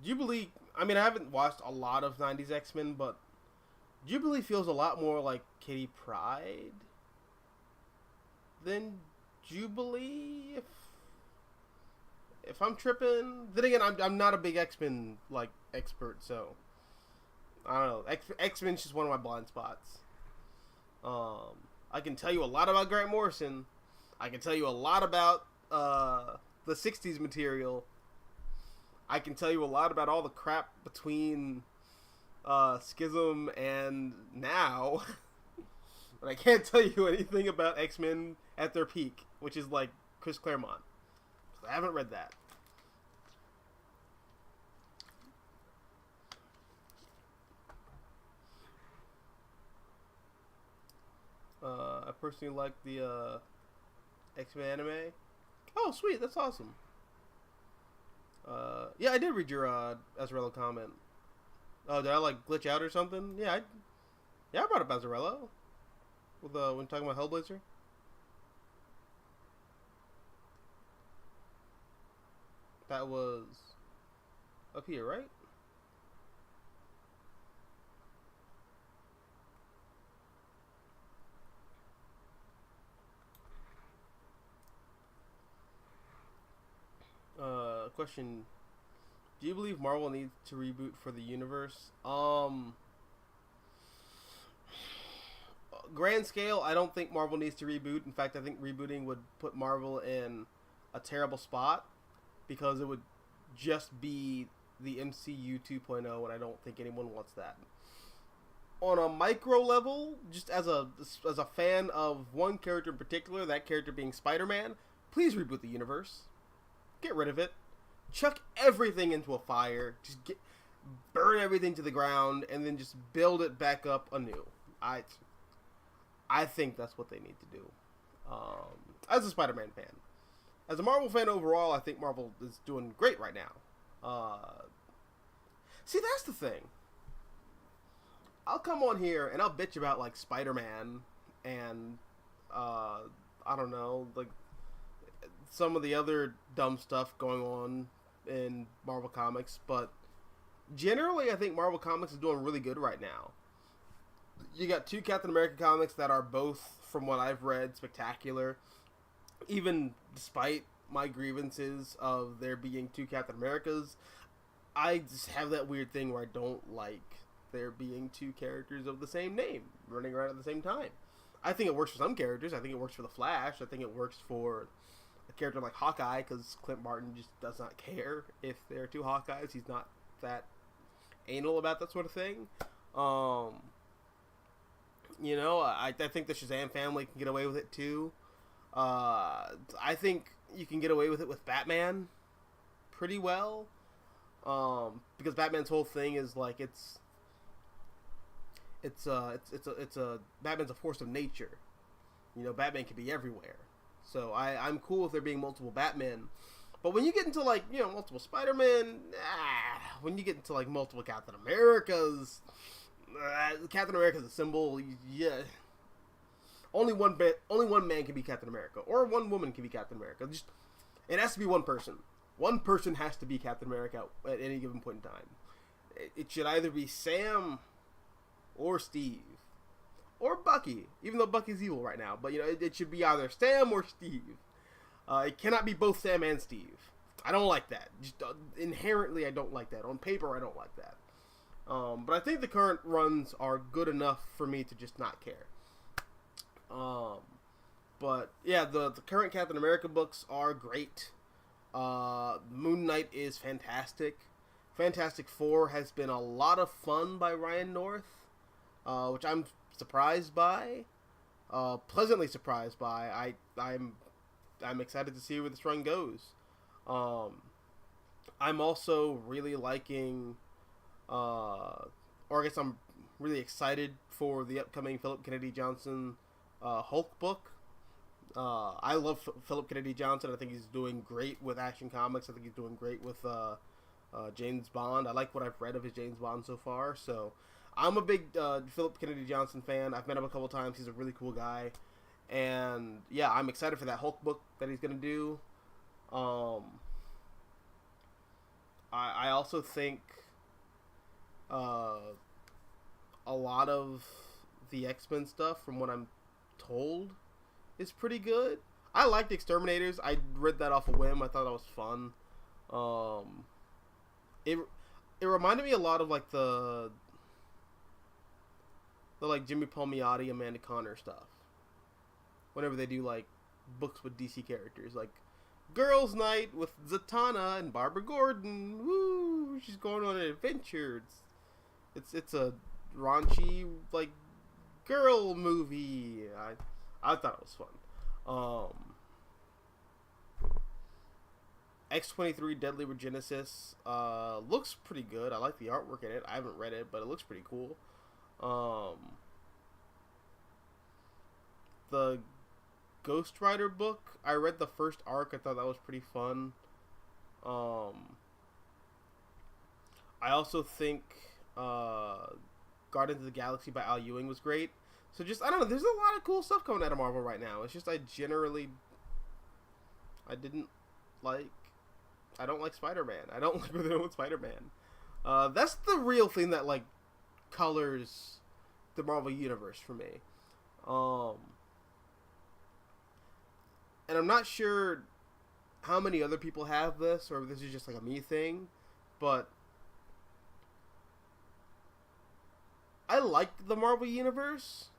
Jubilee, I mean, I haven't watched a lot of 90s X-Men, but Jubilee feels a lot more like Kitty Pryde than Jubilee, if I'm tripping. Then again, I'm not a big X-Men like expert, so I don't know. X-Men's just one of my blind spots. I can tell you a lot about Grant Morrison. I can tell you a lot about the 60s material. I can tell you a lot about all the crap between Schism and now. But I can't tell you anything about X-Men at their peak, which is like Chris Claremont. I haven't read that. I personally like the X-Men anime. Oh, sweet, that's awesome. Yeah, I did read your Azarello comment. Oh, did I like glitch out or something? Yeah, I brought up Azarello with when talking about Hellblazer. That was up here, right? Question: do you believe Marvel needs to reboot for the universe? Grand scale, I don't think Marvel needs to reboot. In fact, I think rebooting would put Marvel in a terrible spot because it would just be the MCU 2.0, and I don't think anyone wants that. On a micro level, just as a fan of one character in particular, that character being Spider-Man, please reboot the universe. Get rid of it. Chuck everything into a fire. Just burn everything to the ground, and then just build it back up anew. I think that's what they need to do. As a Spider-Man fan. As a Marvel fan overall, I think Marvel is doing great right now. See, that's the thing. I'll come on here and I'll bitch about like Spider-Man and I don't know, like some of the other dumb stuff going on in Marvel Comics, but generally I think Marvel Comics is doing really good right now. You got two Captain America comics that are both, from what I've read, spectacular. Even despite my grievances of there being two Captain Americas, I just have that weird thing where I don't like there being two characters of the same name running around at the same time. I think it works for some characters. I think it works for the Flash. I think it works for a character like Hawkeye, because Clint Barton just does not care if there are two Hawkeyes. He's not that anal about that sort of thing. You know, I think the Shazam family can get away with it too. I think you can get away with it with Batman pretty well, because Batman's whole thing is like Batman's a force of nature. You know, Batman can be everywhere. So I'm cool with there being multiple Batmen. But when you get into, like, you know, multiple Spider-Man, when you get into, like, multiple Captain Americas, Captain America's a symbol, yeah. Only one man can be Captain America, or one woman can be Captain America. It has to be one person. One person has to be Captain America at any given point in time. It should either be Sam or Steve. Or Bucky, even though Bucky's evil right now. But, you know, it should be either Sam or Steve. It cannot be both Sam and Steve. I don't like that. Just inherently, I don't like that. On paper, I don't like that. But I think the current runs are good enough for me to just not care. But, yeah, the current Captain America books are great. Moon Knight is fantastic. Fantastic Four has been a lot of fun by Ryan North, which I'm surprised by, pleasantly surprised by. I'm excited to see where this run goes. I'm also really liking, or I guess I'm really excited for the upcoming Philip Kennedy Johnson Hulk book. I love Philip Kennedy Johnson. I think he's doing great with Action Comics. I think he's doing great with James Bond. I like what I've read of his James Bond so far, so I'm a big Philip Kennedy Johnson fan. I've met him a couple times. He's a really cool guy. And, yeah, I'm excited for that Hulk book that he's going to do. I also think a lot of the X-Men stuff, from what I'm told, is pretty good. I liked Exterminators. I read that off a whim. I thought that was fun. It reminded me a lot of, like, the like Jimmy Palmiotti, Amanda Conner stuff. Whenever they do, like, books with DC characters, like Girls Night with Zatanna and Barbara Gordon. Woo! She's going on an adventure. It's a raunchy, like, girl movie. I thought it was fun. X-23 Deadly Regenesis looks pretty good. I like the artwork in it. I haven't read it, but it looks pretty cool. The Ghost Rider book, I read the first arc. I thought that was pretty fun. I also think Guardians of the Galaxy by Al Ewing was great. So just, I don't know, there's a lot of cool stuff coming out of Marvel right now. It's just I don't like Spider-Man. I don't like what they're doing with Spider-Man. That's the real thing that, like, colors the Marvel Universe for me. And I'm not sure how many other people have this, or if this is just like a me thing, but I like the Marvel Universe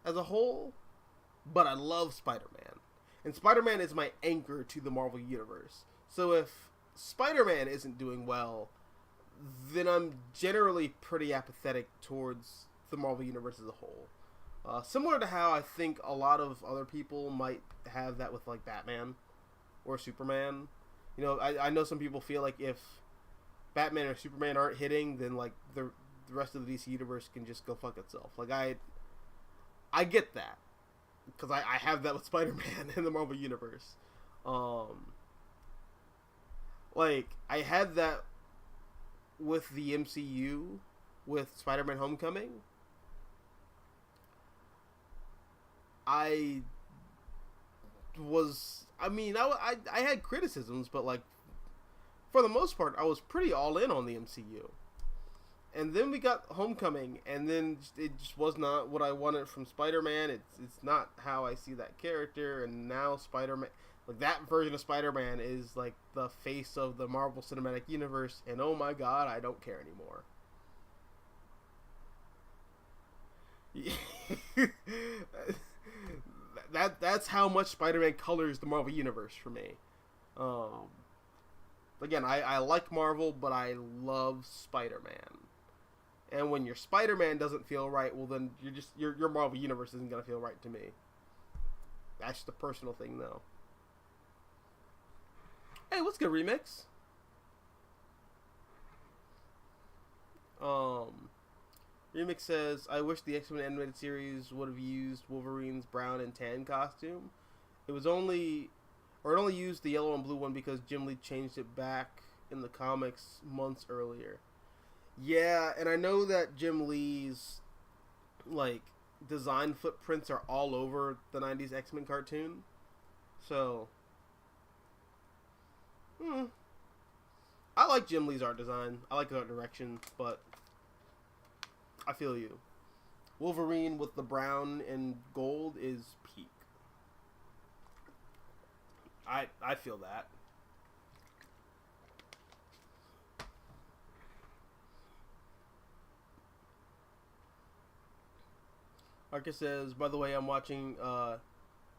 as a whole, but I love Spider-Man. And Spider-Man is my anchor to the Marvel Universe. So if Spider-Man isn't doing well, then I'm generally pretty apathetic towards the Marvel Universe as a whole. Similar to how I think a lot of other people might have that with, like, Batman or Superman. You know, I know some people feel like if Batman or Superman aren't hitting, then, like, the rest of the DC Universe can just go fuck itself. Like, I get that, because I have that with Spider-Man in the Marvel Universe. Like, I had that with the MCU, with Spider-Man Homecoming. I had criticisms, but, like, for the most part, I was pretty all in on the MCU. And then we got Homecoming, and then it just was not what I wanted from Spider-Man. It's not how I see that character, and now Spider-Man, like, that version of Spider-Man is, like, the face of the Marvel Cinematic Universe, and oh my god, I don't care anymore. That's how much Spider-Man colors the Marvel Universe for me. Again, I like Marvel, but I love Spider-Man. And when your Spider-Man doesn't feel right, well then your Marvel Universe isn't gonna feel right to me. That's just a personal thing, though. Hey, what's good, Remix? Remix says, I wish the X-Men animated series would have used Wolverine's brown and tan costume. It only used the yellow and blue one because Jim Lee changed it back in the comics months earlier. Yeah, and I know that Jim Lee's like design footprints are all over the 90s X-Men cartoon. So I like Jim Lee's art design. I like his art direction, but I feel you. Wolverine with the brown and gold is peak. I feel that. Arca says, by the way, I'm watching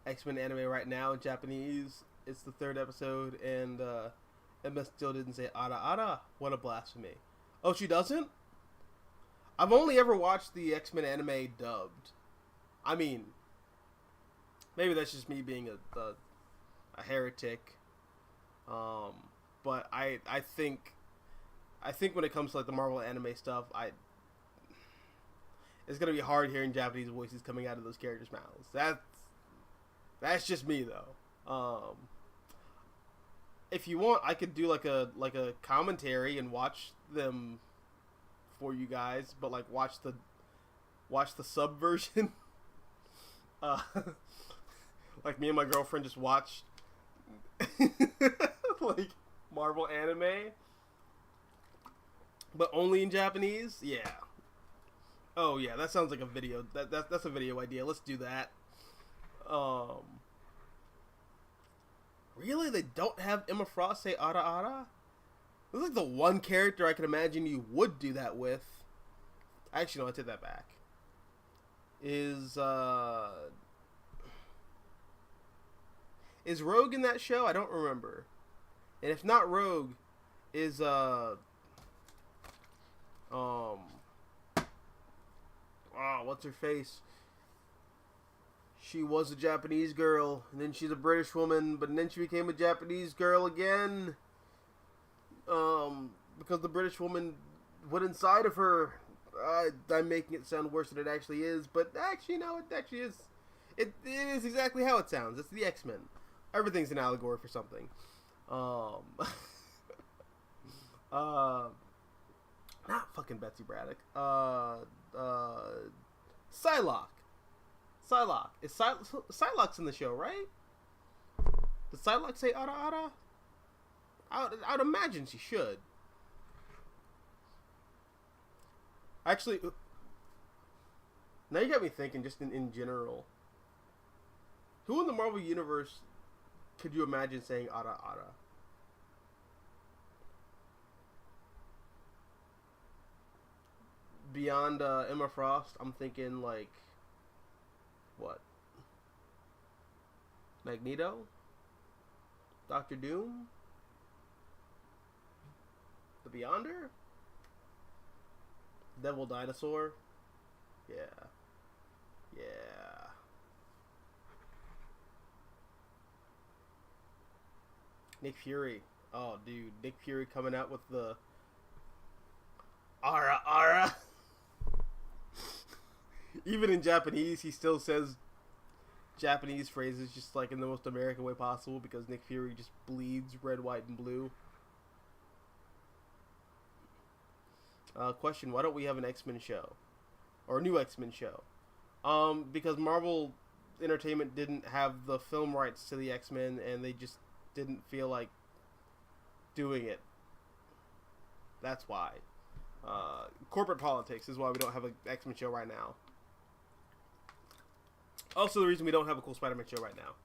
X-Men anime right now in Japanese. It's the 3rd episode, and Emma still didn't say ara ara. What a blasphemy. Oh, she doesn't? I've only ever watched the X-Men anime dubbed. I mean, maybe that's just me being a heretic. But I think when it comes to like the Marvel anime stuff, it's gonna be hard hearing Japanese voices coming out of those characters' mouths. That's just me though. If you want, I could do like a commentary and watch them for you guys, but like watch the sub version. Like me and my girlfriend just watched like Marvel anime, but only in Japanese. Yeah. Oh yeah, that sounds like a video. That's a video idea. Let's do that. Really, they don't have Emma Frost say "ara ara"? This is like the one character I can imagine you would do that with. Actually, no, I take that back. Is Rogue in that show? I don't remember. And if not Rogue, is what's her face? She was a Japanese girl, and then she's a British woman, but then she became a Japanese girl again. Because the British woman went inside of her. I'm making it sound worse than it actually is, but actually, no, it actually is. It is exactly how it sounds. It's the X-Men. Everything's an allegory for something. Not fucking Betsy Braddock. Psylocke. Psylocke's in the show, right? Does Psylocke say "ara ara"? I'd imagine she should. Actually, now you got me thinking just in general. Who in the Marvel Universe could you imagine saying "ara ara"? Beyond Emma Frost, I'm thinking like, what? Magneto? Doctor Doom? The Beyonder? Devil Dinosaur? Yeah. Nick Fury. Oh, dude. Nick Fury coming out with the "ara ara." Even in Japanese, he still says Japanese phrases just like in the most American way possible because Nick Fury just bleeds red, white, and blue. Question, why don't we have an X-Men show? Or a new X-Men show? Because Marvel Entertainment didn't have the film rights to the X-Men and they just didn't feel like doing it. That's why. Corporate politics is why we don't have an X-Men show right now. Also the reason we don't have a cool Spider-Man show right now.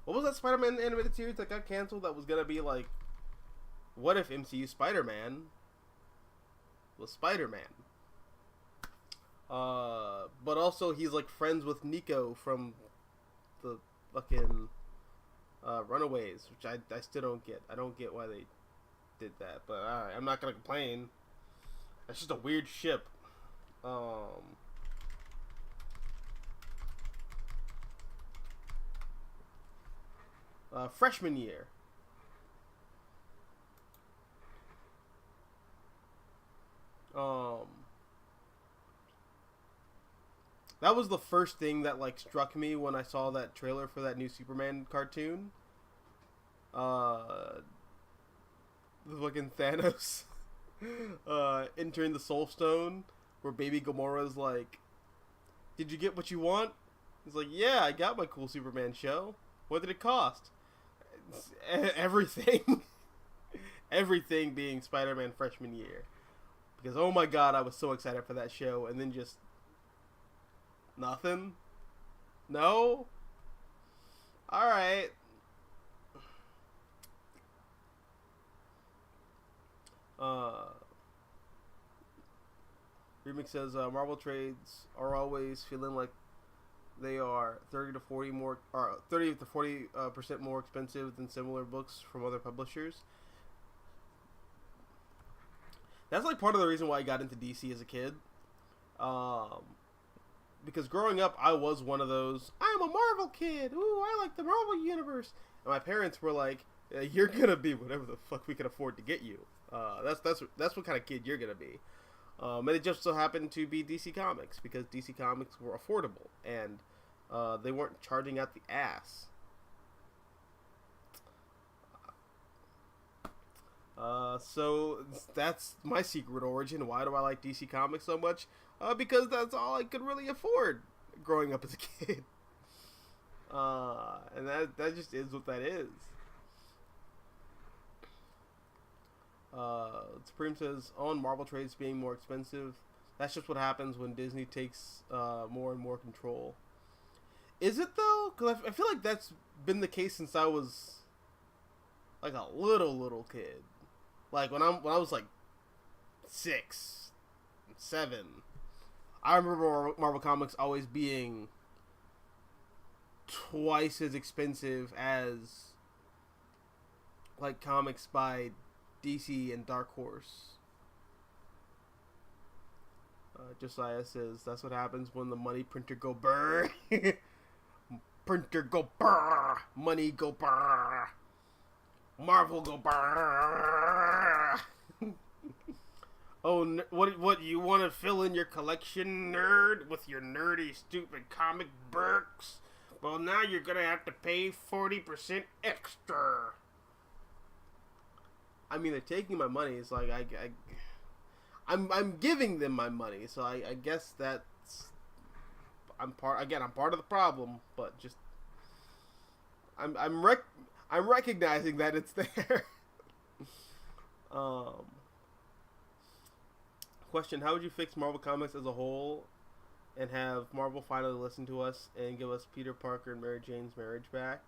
What was that Spider-Man animated series that got canceled that was gonna be like, what if MCU Spider-Man was Spider-Man? But also he's like friends with Nico from the fucking Runaways, which I still don't get. I don't get why they did that, but I'm not gonna complain. That's just a weird ship. Freshman year. That was the first thing that like struck me when I saw that trailer for that new Superman cartoon. The fucking Thanos entering the Soul Stone, where Baby Gamora's like, "Did you get what you want?" He's like, "Yeah, I got my cool Superman show. What did it cost?" Everything. Everything being Spider-Man freshman year. Because, oh my god, I was so excited for that show, and then just nothing? No? Alright. Remix says, Marvel trades are always feeling like they are 30 to 40 more, or 30 to 40% more expensive than similar books from other publishers. That's like part of the reason why I got into DC as a kid. Because growing up, I was one of those, I'm a Marvel kid. Ooh, I like the Marvel universe. And my parents were like, you're gonna be whatever the fuck we can afford to get you. That's what kind of kid you're gonna be. And it just so happened to be DC Comics, because DC Comics were affordable and they weren't charging out the ass. So that's my secret origin. Why do I like DC Comics so much? Because that's all I could really afford growing up as a kid. And that just is what that is. Supreme says, on Marvel trades being more expensive, that's just what happens when Disney takes more and more control. Is it though? Because I feel like that's been the case since I was like a little kid. Like when I was like 6, 7, I remember Marvel Comics always being twice as expensive as like comics by DC and Dark Horse. Josiah says, that's what happens when the money printer go brr. Printer go brr. Money go brr. Marvel go brr. Oh, what you want to fill in your collection, nerd, with your nerdy, stupid comic books? Well, now you're gonna have to pay 40% extra. I mean, they're taking my money. It's like I'm giving them my money, so I guess that's I'm part of the problem, but just I'm recognizing that it's there. Question: how would you fix Marvel Comics as a whole, and have Marvel finally listen to us and give us Peter Parker and Mary Jane's marriage back?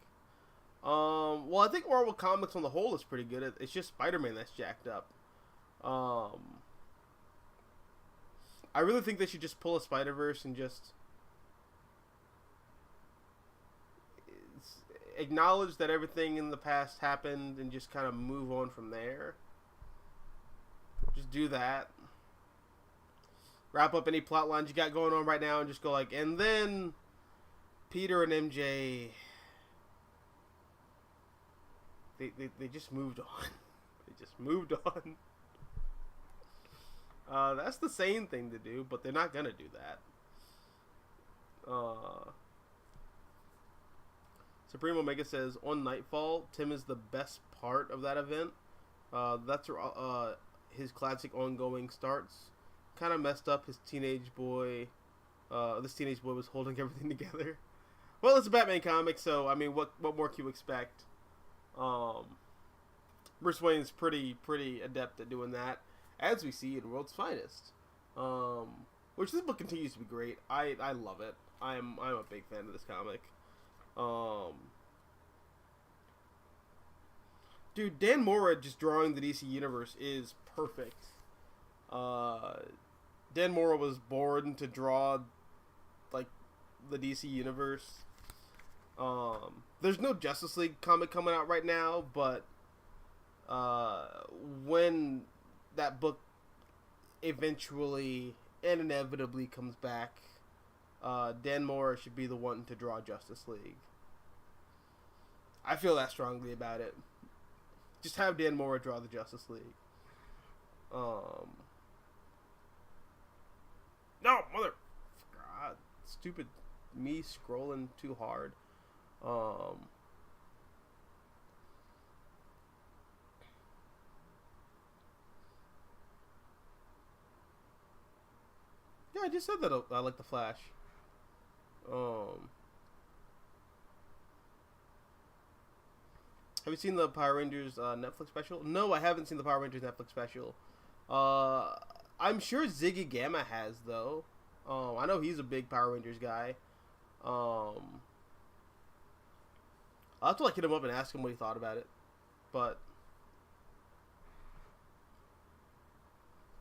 Well, I think Marvel Comics on the whole is pretty good. It's just Spider-Man that's jacked up. I really think they should just pull a Spider-Verse and just acknowledge that everything in the past happened and just kind of move on from there. Just do that. Wrap up any plot lines you got going on right now and just go like, and then Peter and MJ, they just moved on. They just moved on. That's the sane thing to do, but they're not gonna do that. Supreme Omega says, on Nightfall, Tim is the best part of that event. That's where his classic ongoing starts. Kind of messed up his teenage boy. This teenage boy was holding everything together. Well, it's a Batman comic, so I mean, what more can you expect? Bruce Wayne's pretty adept at doing that, as we see in World's Finest. Which this book continues to be great. I love it. I'm a big fan of this comic. Dude, Dan Mora just drawing the DC universe is perfect. Dan Mora was born to draw like the DC universe. There's no Justice League comic coming out right now, but when that book eventually and inevitably comes back, Dan Mora should be the one to draw Justice League. I feel that strongly about it. Just have Dan Mora draw the Justice League. No, mother. God, stupid me scrolling too hard. Yeah, I just said that I like the Flash. Have you seen the Power Rangers Netflix special? No, I haven't seen the Power Rangers Netflix special. I'm sure Ziggy Gamma has, though. I know he's a big Power Rangers guy. I'll have to hit him up and ask him what he thought about it. But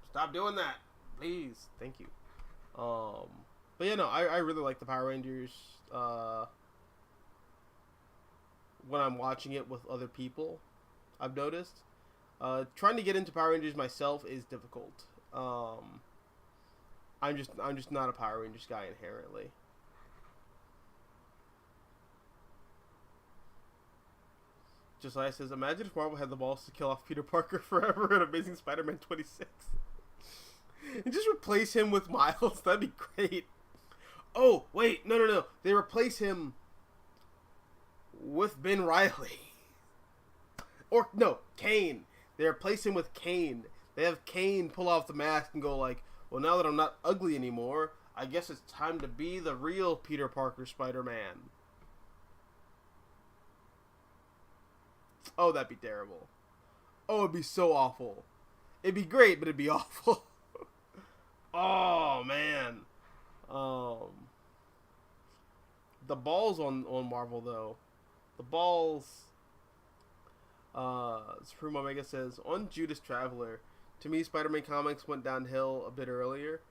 stop doing that, please. Thank you. But yeah, no, I really like the Power Rangers. When I'm watching it with other people, I've noticed. Trying to get into Power Rangers myself is difficult. I'm just not a Power Rangers guy inherently. Josiah says, imagine if Marvel had the balls to kill off Peter Parker forever in Amazing Spider-Man 26. And just replace him with Miles. That'd be great. Oh, wait. No. They replace him with Ben Reilly. Or, no, Kane. They replace him with Kane. They have Kane pull off the mask and go like, well, now that I'm not ugly anymore, I guess it's time to be the real Peter Parker Spider-Man. Oh, that'd be terrible. Oh, it'd be so awful. It'd be great, but it'd be awful. Oh, man. The balls on Marvel, though. The balls. Supreme Omega says, on Judas Traveler, to me, Spider-Man comics went downhill a bit earlier.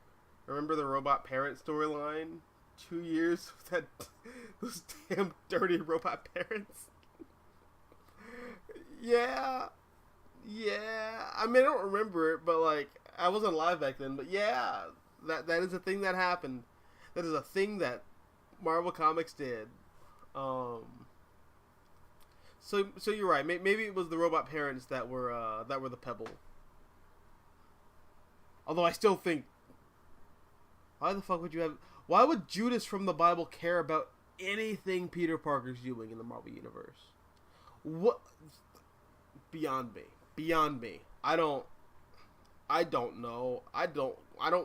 Remember the robot parent storyline? 2 years with those damn dirty robot parents. Yeah. I mean, I don't remember it, but I wasn't alive back then. But yeah, that is a thing that happened. That is a thing that Marvel Comics did. So you're right. Maybe it was the robot parents that were the pebble. Although I still think, why the fuck would you have? Why would Judas from the Bible care about anything Peter Parker's doing in the Marvel universe? What? Beyond me. I don't know. I don't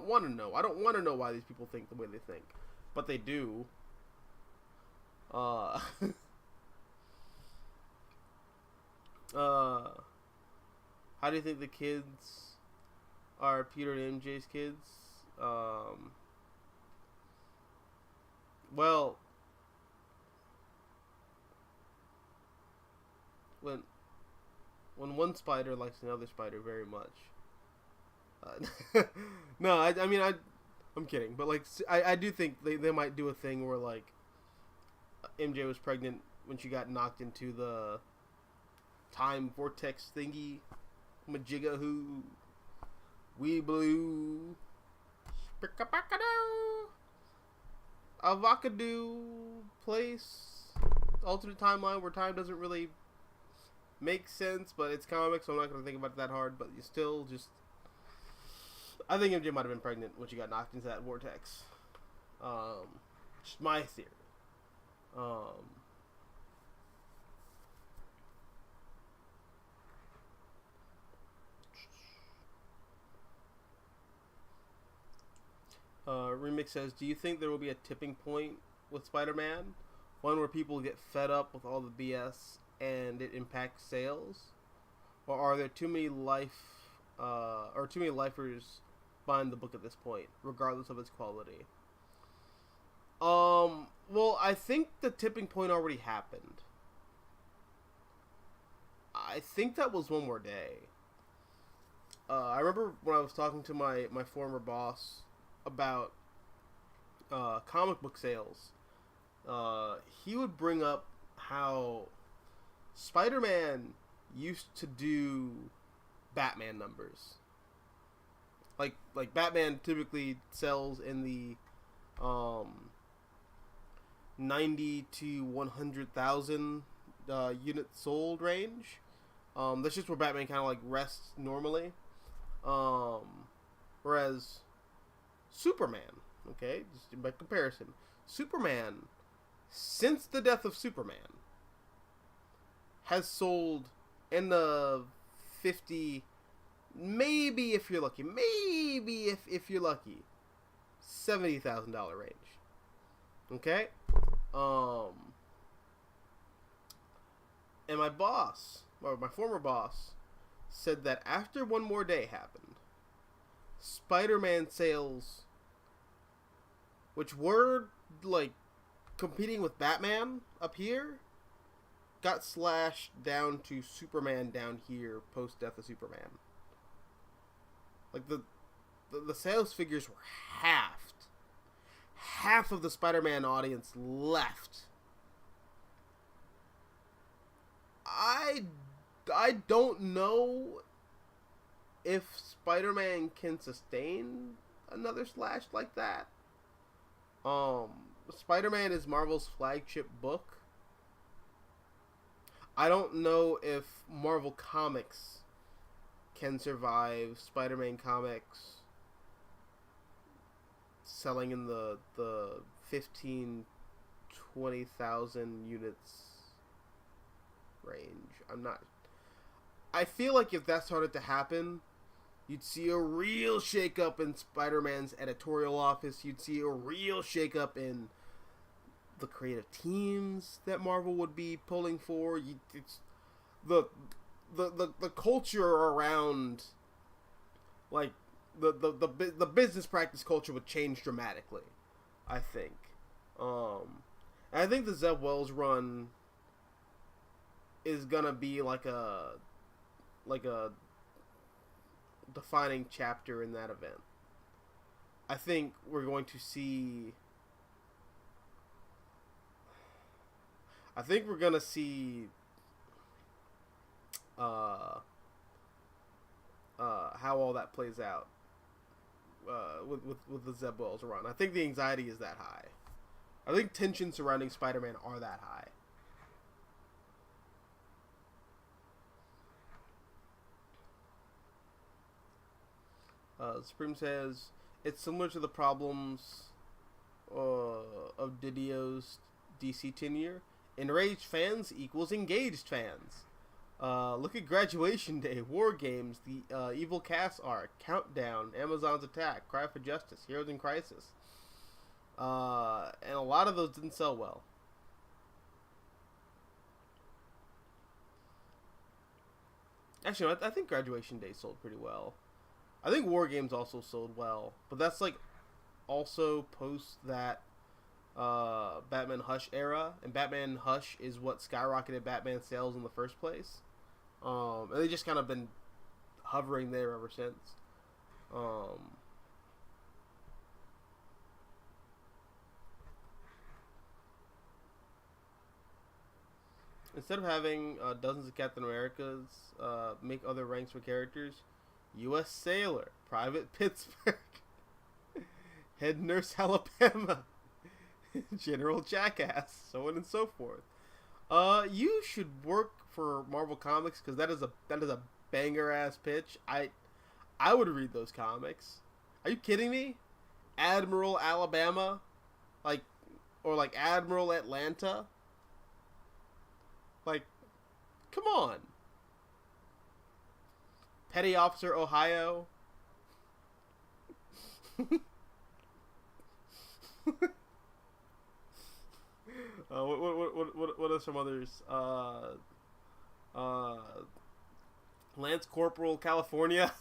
want to know. I don't want to know why these people think the way they think, but they do. How do you think the kids are Peter and MJ's kids? Well, when one spider likes another spider very much. No, I mean, I'm kidding, but I do think they might do a thing where MJ was pregnant when she got knocked into the time vortex thingy, majigga who, wee blue, avocado place, alternate timeline where time doesn't really make sense, but it's comics, so I'm not going to think about it that hard, but you still just, I think MJ might have been pregnant when she got knocked into that vortex. Just my theory. Remix says, do you think there will be a tipping point with Spider-Man? One where people get fed up with all the BS and it impacts sales? Or are there too many lifers buying the book at this point, regardless of its quality? Well, I think the tipping point already happened. I think that was One More Day. I remember when I was talking to my former boss about comic book sales. He would bring up how Spider-Man used to do Batman numbers. Like Batman typically sells in the 90 to 100,000 units sold range. That's just where Batman kind of like rests normally. Whereas Superman, okay, just by comparison, Superman, since the death of Superman, has sold in the 50, maybe if you're lucky, if you're lucky, $70,000 range. Okay? And my boss, or my former boss, said that after One More Day happened, Spider-Man sales, which were like competing with Batman up here, got slashed down to Superman down here post death of Superman. Like the sales figures were halved. Half of the Spider-Man audience left. I don't know if Spider-Man can sustain another slash like that. Spider-Man is Marvel's flagship book. I don't know if Marvel Comics can survive Spider-Man comics selling in the 15, 20,000 units range. I feel like if that started to happen, you'd see a real shakeup in Spider-Man's editorial office. You'd see a real shakeup in the creative teams that Marvel would be pulling for. It's the culture around, like, the business practice culture would change dramatically, I think. And I think the Zeb Wells run is gonna be like a defining chapter in that event. I think we're going to see. I think we're gonna see how all that plays out with the Zeb Wells run. I think the anxiety is that high. I think tensions surrounding Spider-Man are that high. Supreme says it's similar to the problems of Didio's DC tenure. Enraged fans equals engaged fans. Look at Graduation Day, War Games, the Evil Cast arc, Countdown, Amazon's Attack, Cry for Justice, Heroes in Crisis. And a lot of those didn't sell well. Actually, I think Graduation Day sold pretty well. I think War Games also sold well, but that's like also post that Batman Hush era, and Batman Hush is what skyrocketed Batman sales in the first place. And they just kind of been hovering there ever since. Instead of having dozens of Captain Americas make other ranks for characters, U.S. Sailor, Private Pittsburgh, Head Nurse Alabama, General Jackass, so on and so forth. You should work for Marvel Comics because that is a banger ass pitch. I would read those comics. Are you kidding me? Admiral Alabama, or Admiral Atlanta. Like, come on. Petty Officer Ohio. What are some others? Lance Corporal California.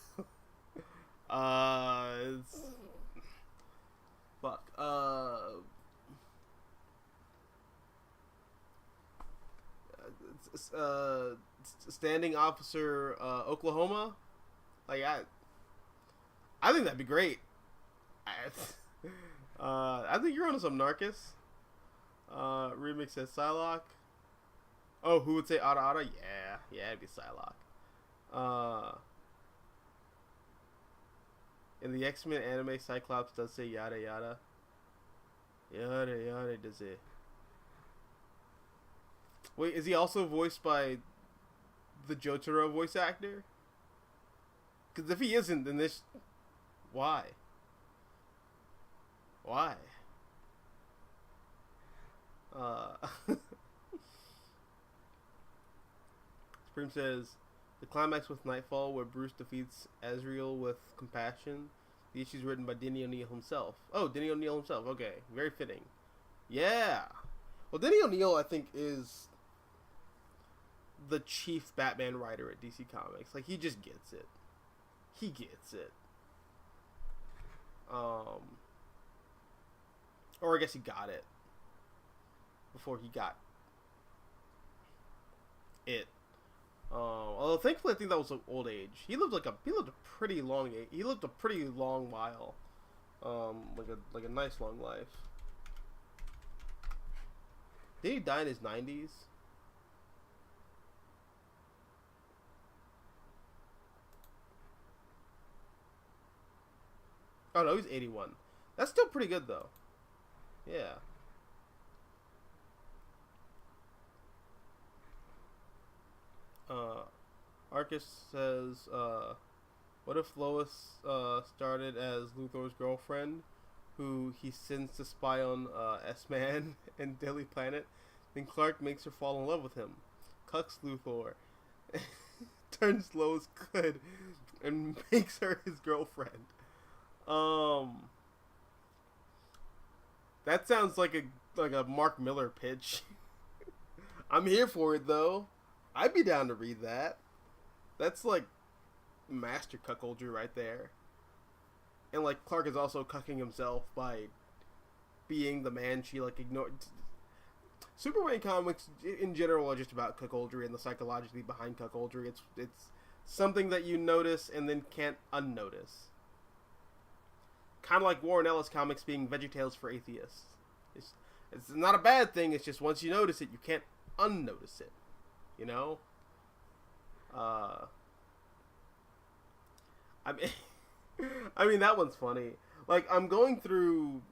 Fuck. Standing Officer Oklahoma. I think that'd be great. I think you're onto some Narcus. Remix says Psylocke. Oh, who would say Ada Ada? Yeah, it'd be Psylocke. In the X-Men anime, Cyclops does say yada yada. Yada yada does it. Wait, is he also voiced by the Jotaro voice actor? Because if he isn't, then this... Why? Why? Supreme says, the climax with Nightfall where Bruce defeats Azrael with compassion. The issue's written by Denny O'Neil himself. Oh, Denny O'Neil himself. Okay, very fitting. Yeah. Well, Denny O'Neil, I think, is the chief Batman writer at DC Comics. Like, he just gets it. He gets it. Or I guess he got it before he got it. Although thankfully I think that was an old age. He lived a pretty long age. He lived a pretty long while. Like a nice long life. Did he die in his 90s? Oh no, he's 81. That's still pretty good though. Yeah. Arcus says, what if Lois started as Luthor's girlfriend, who he sends to spy on S-Man and Daily Planet, then Clark makes her fall in love with him, cucks Luthor, turns Lois good, and makes her his girlfriend. That sounds like a Mark Miller pitch. I'm here for it though. I'd be down to read that. That's like master cuckoldry right there. And like Clark is also cucking himself by being the man she like ignored. Superman comics in general are just about cuckoldry and the psychologically behind cuckoldry. It's something that you notice and then can't unnotice. Kind of like Warren Ellis comics being VeggieTales for atheists. It's not a bad thing. It's just once you notice it, you can't unnotice it. You know? I mean that one's funny. Like, I'm going through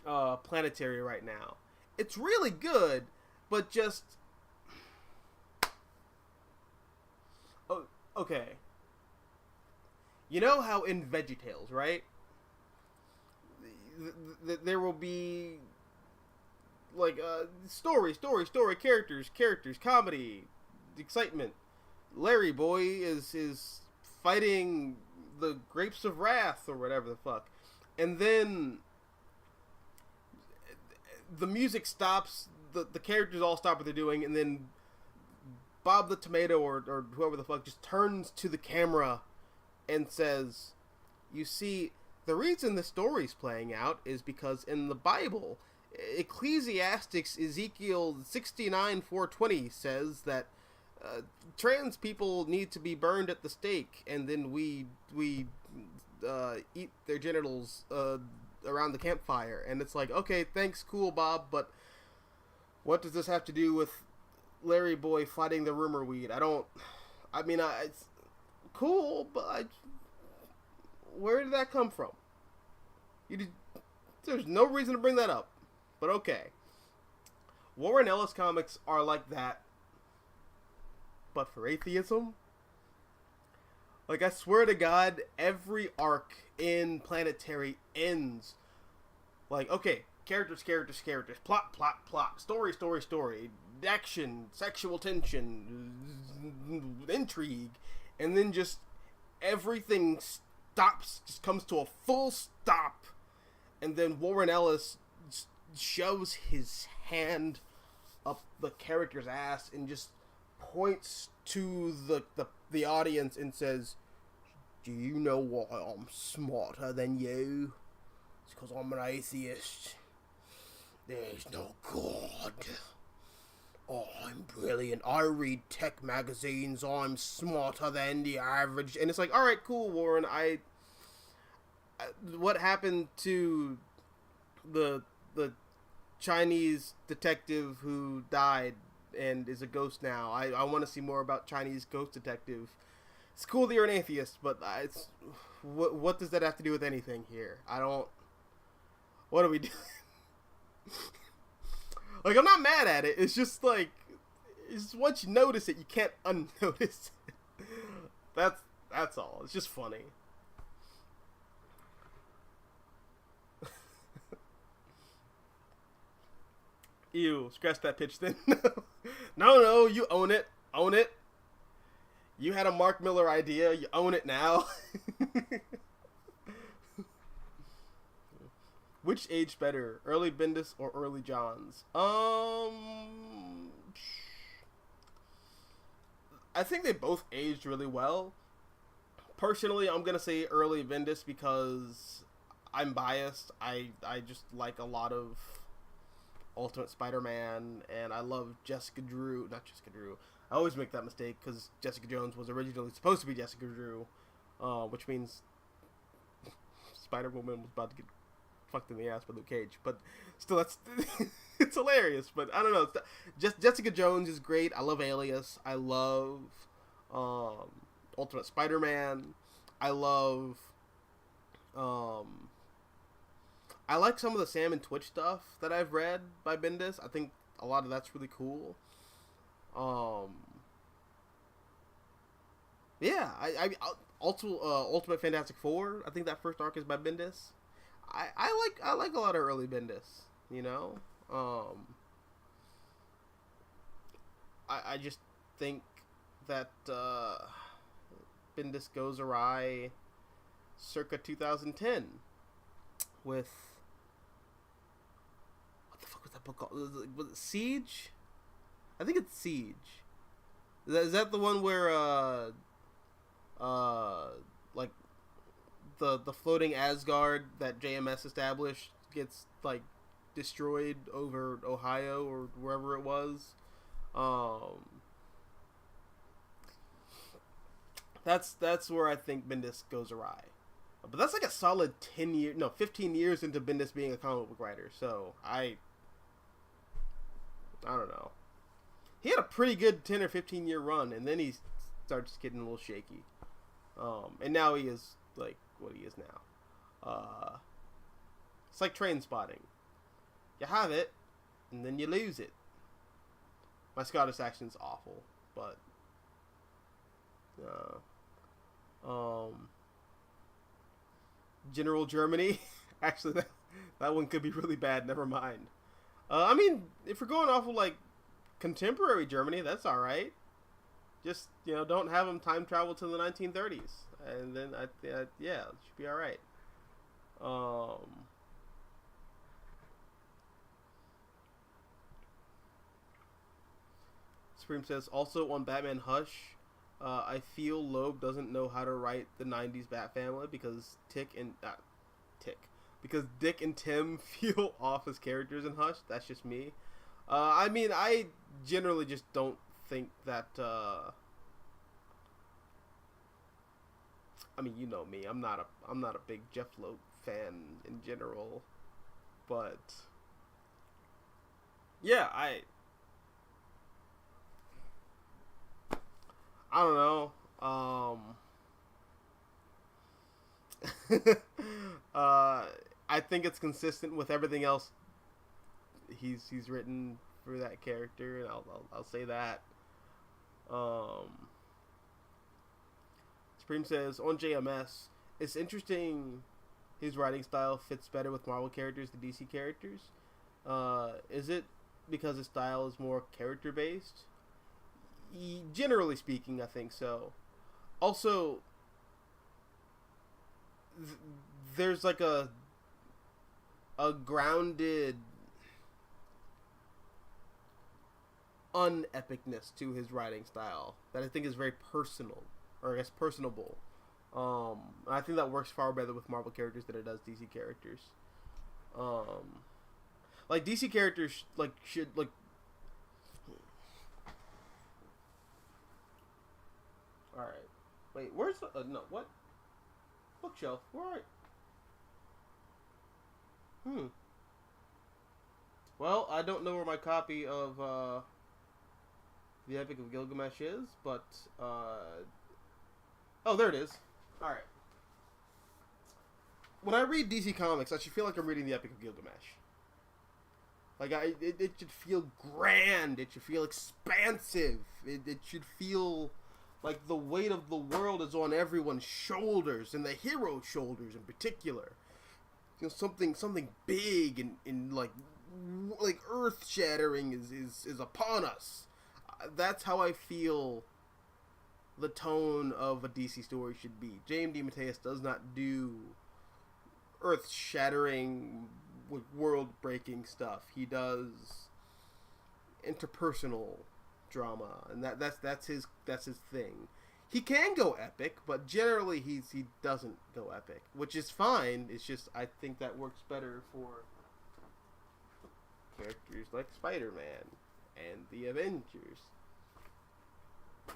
Planetary right now. It's really good, but just... Oh, okay. You know how in VeggieTales, right? There will be like story, characters, comedy, excitement. Larry Boy is fighting the grapes of wrath or whatever the fuck, and then the music stops, the characters all stop what they're doing, and then Bob the Tomato or whoever the fuck just turns to the camera and says, you see, the reason the story's playing out is because in the Bible, Ecclesiastes Ezekiel 69:420 says that trans people need to be burned at the stake, and then we eat their genitals around the campfire. And it's like, okay, thanks, cool, Bob, but what does this have to do with Larry Boy fighting the rumor weed? It's cool, but where did that come from? There's no reason to bring that up, but okay. Warren Ellis comics are like that, but for atheism. Like, I swear to God, every arc in Planetary ends like, okay, characters, plot, story, action, sexual tension, intrigue, and then just everything stops, just comes to a full stop, and then Warren Ellis shoves his hand up the character's ass and just points to the audience and says, do you know why I'm smarter than you? It's because I'm an atheist. There's no God. I'm brilliant. I read tech magazines. I'm smarter than the average. And it's like, alright, cool, Warren. what happened to the Chinese detective who died and is a ghost now. I want to see more about Chinese ghost detective. It's cool that you're an atheist, but what does that have to do with anything here? I don't. What are we doing? Like, I'm not mad at it. It's just like, it's just once you notice it, you can't unnotice it. That's all. It's just funny. Ew, scratch that pitch then. No, you own it. Own it. You had a Mark Miller idea. You own it now. Which aged better, early Bendis or early Johns? I think they both aged really well. Personally, I'm gonna say early Bendis because I'm biased. I just like a lot of Ultimate Spider-Man, and I love Jessica Drew. Not Jessica Drew. I always make that mistake because Jessica Jones was originally supposed to be Jessica Drew, which means Spider-Woman was about to get fucked in the ass by Luke Cage. But still, that's it's hilarious. But I don't know. Jessica Jones is great. I love Alias. I love Ultimate Spider-Man. I love I like some of the Sam and Twitch stuff that I've read by Bendis. I think a lot of that's really cool. Yeah, Ultimate Fantastic Four. I think that first arc is by Bendis. I like a lot of early Bendis. You know, I just think that Bendis goes awry circa 2010 with what the fuck was that book called? Was it Siege? I think it's Siege. Is that the one where like the floating Asgard that JMS established gets like destroyed over Ohio or wherever it was? That's where I think Bendis goes awry. But that's like a solid 15 years into Bendis being a comic book writer. So I don't know. He had a pretty good 10 or 15 year run, and then he starts getting a little shaky. And now he is like what he is now. It's like Train Spotting. You have it, and then you lose it. My Scottish accent's awful, but General Germany. Actually, that one could be really bad. Never mind. I mean, if we're going off of like contemporary Germany, that's all right. Just don't have them time travel to the 1930s, and then yeah, it should be all right. Supreme says also on Batman Hush. I feel Loeb doesn't know how to write the 90s Bat family because Dick and Tim feel off as characters in Hush. That's just me. I mean, I generally just don't think that. I mean, you know me. I'm not a big Jeff Loeb fan in general, but yeah, I don't know. I think it's consistent with everything else he's written for that character, and I'll say that. Supreme says on JMS, it's interesting. His writing style fits better with Marvel characters than DC characters. Is it because his style is more character based? Generally speaking, I think so. Also, there's like a grounded unepicness to his writing style that I think is very personal, or I guess personable. I think that works far better with Marvel characters than it does DC characters. Like DC characters should. All right, wait. Where's the no? What bookshelf? Where are? Hmm. Well, I don't know where my copy of the Epic of Gilgamesh is, but oh, there it is. All right. When I read DC Comics, I should feel like I'm reading the Epic of Gilgamesh. Like it should feel grand. It should feel expansive. It should feel like the weight of the world is on everyone's shoulders, and the hero's shoulders in particular. You know, something big and like earth shattering is upon us. That's how I feel the tone of a DC story should be. James DeMatteis does not do earth shattering, world breaking stuff. He does interpersonal drama, and that's his thing. He can go epic, but generally he doesn't go epic, which is fine. It's just I think that works better for characters like Spider-Man and the Avengers.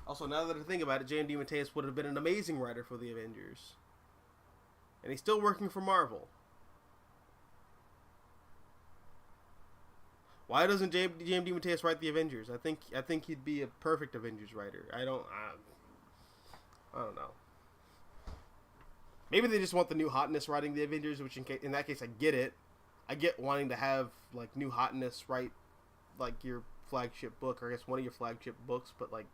Also, now that I think about it, James DeMatteis would have been an amazing writer for the Avengers, and he's still working for Marvel. Why doesn't James DeMatteis write the Avengers? I think he'd be a perfect Avengers writer. I don't know. Maybe they just want the new hotness writing the Avengers, which in that case I get it. I get wanting to have like new hotness write like your flagship book, or I guess one of your flagship books, but like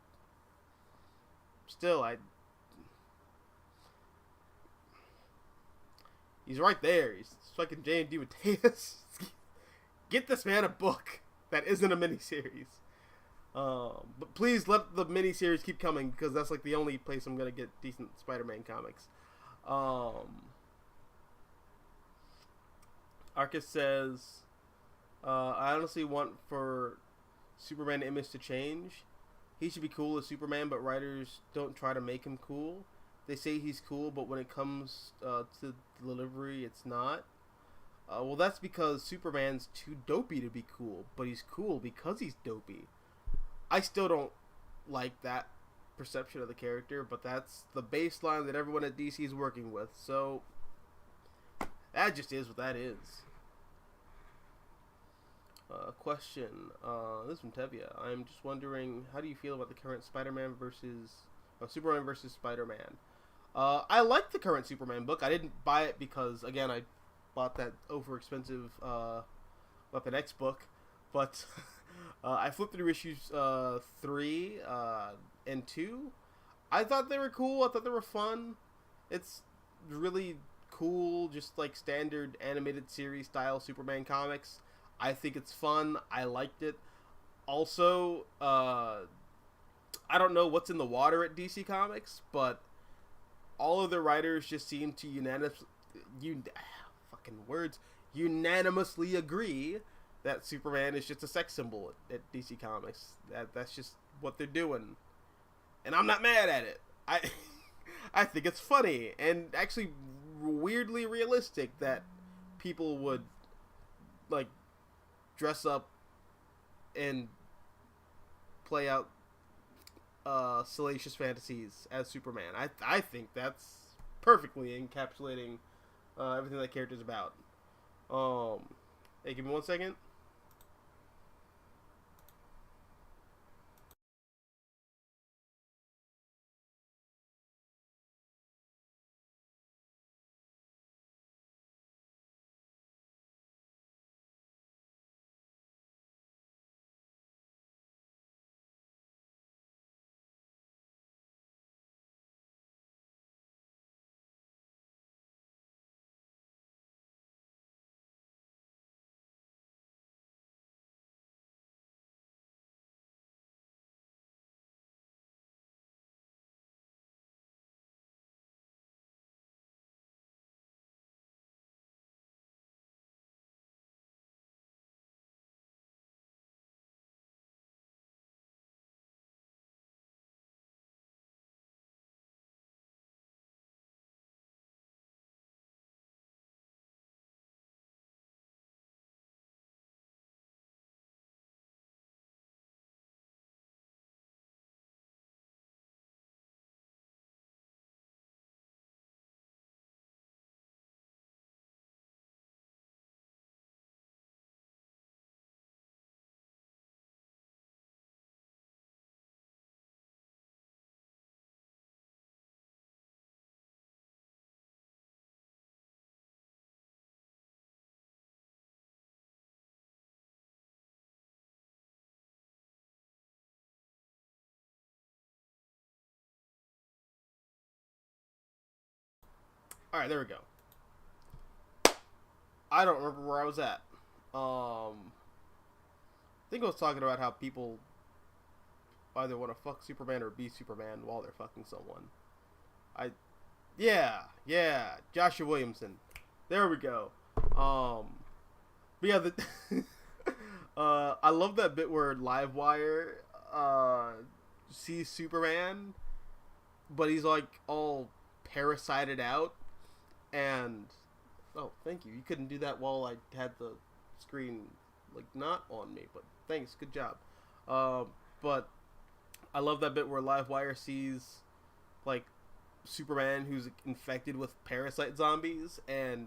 still he's right there. He's fucking James DeMatteis. Get this man a book that isn't a miniseries. But please let the miniseries keep coming, because that's like the only place I'm gonna get decent Spider-Man comics. Arcus says, I honestly want for Superman image to change. He should be cool as Superman, but writers don't try to make him cool. They say he's cool, but when it comes to delivery, it's not. Well, that's because Superman's too dopey to be cool, but he's cool because he's dopey. I still don't like that perception of the character, but that's the baseline that everyone at DC is working with, so that just is what that is. Question. This is from Tevia. I'm just wondering, how do you feel about the current Superman versus Spider-Man? I like the current Superman book. I didn't buy it because, again, I bought that overexpensive Weapon X book, but I flipped through issues 3 and 2. I thought they were cool. I thought they were fun. It's really cool, just like standard animated series style Superman comics. I think it's fun. I liked it. Also, I don't know what's in the water at DC Comics, but all of the writers just seem to unanimously agree that Superman is just a sex symbol at DC Comics. That's just what they're doing, and I'm not mad at it. I think it's funny and actually weirdly realistic that people would like dress up and play out salacious fantasies as Superman. I think that's perfectly encapsulating everything that character's about. Hey, give me 1 second. Alright, there we go. I don't remember where I was at. I think I was talking about how people either want to fuck Superman or be Superman while they're fucking someone. Yeah, Joshua Williamson. There we go. But yeah, I love that bit where Livewire sees Superman, but he's like all parasited out, and oh, thank you. You couldn't do that while I had the screen like not on me, but thanks, good job. But I love that bit where Livewire sees like Superman who's infected with parasite zombies, and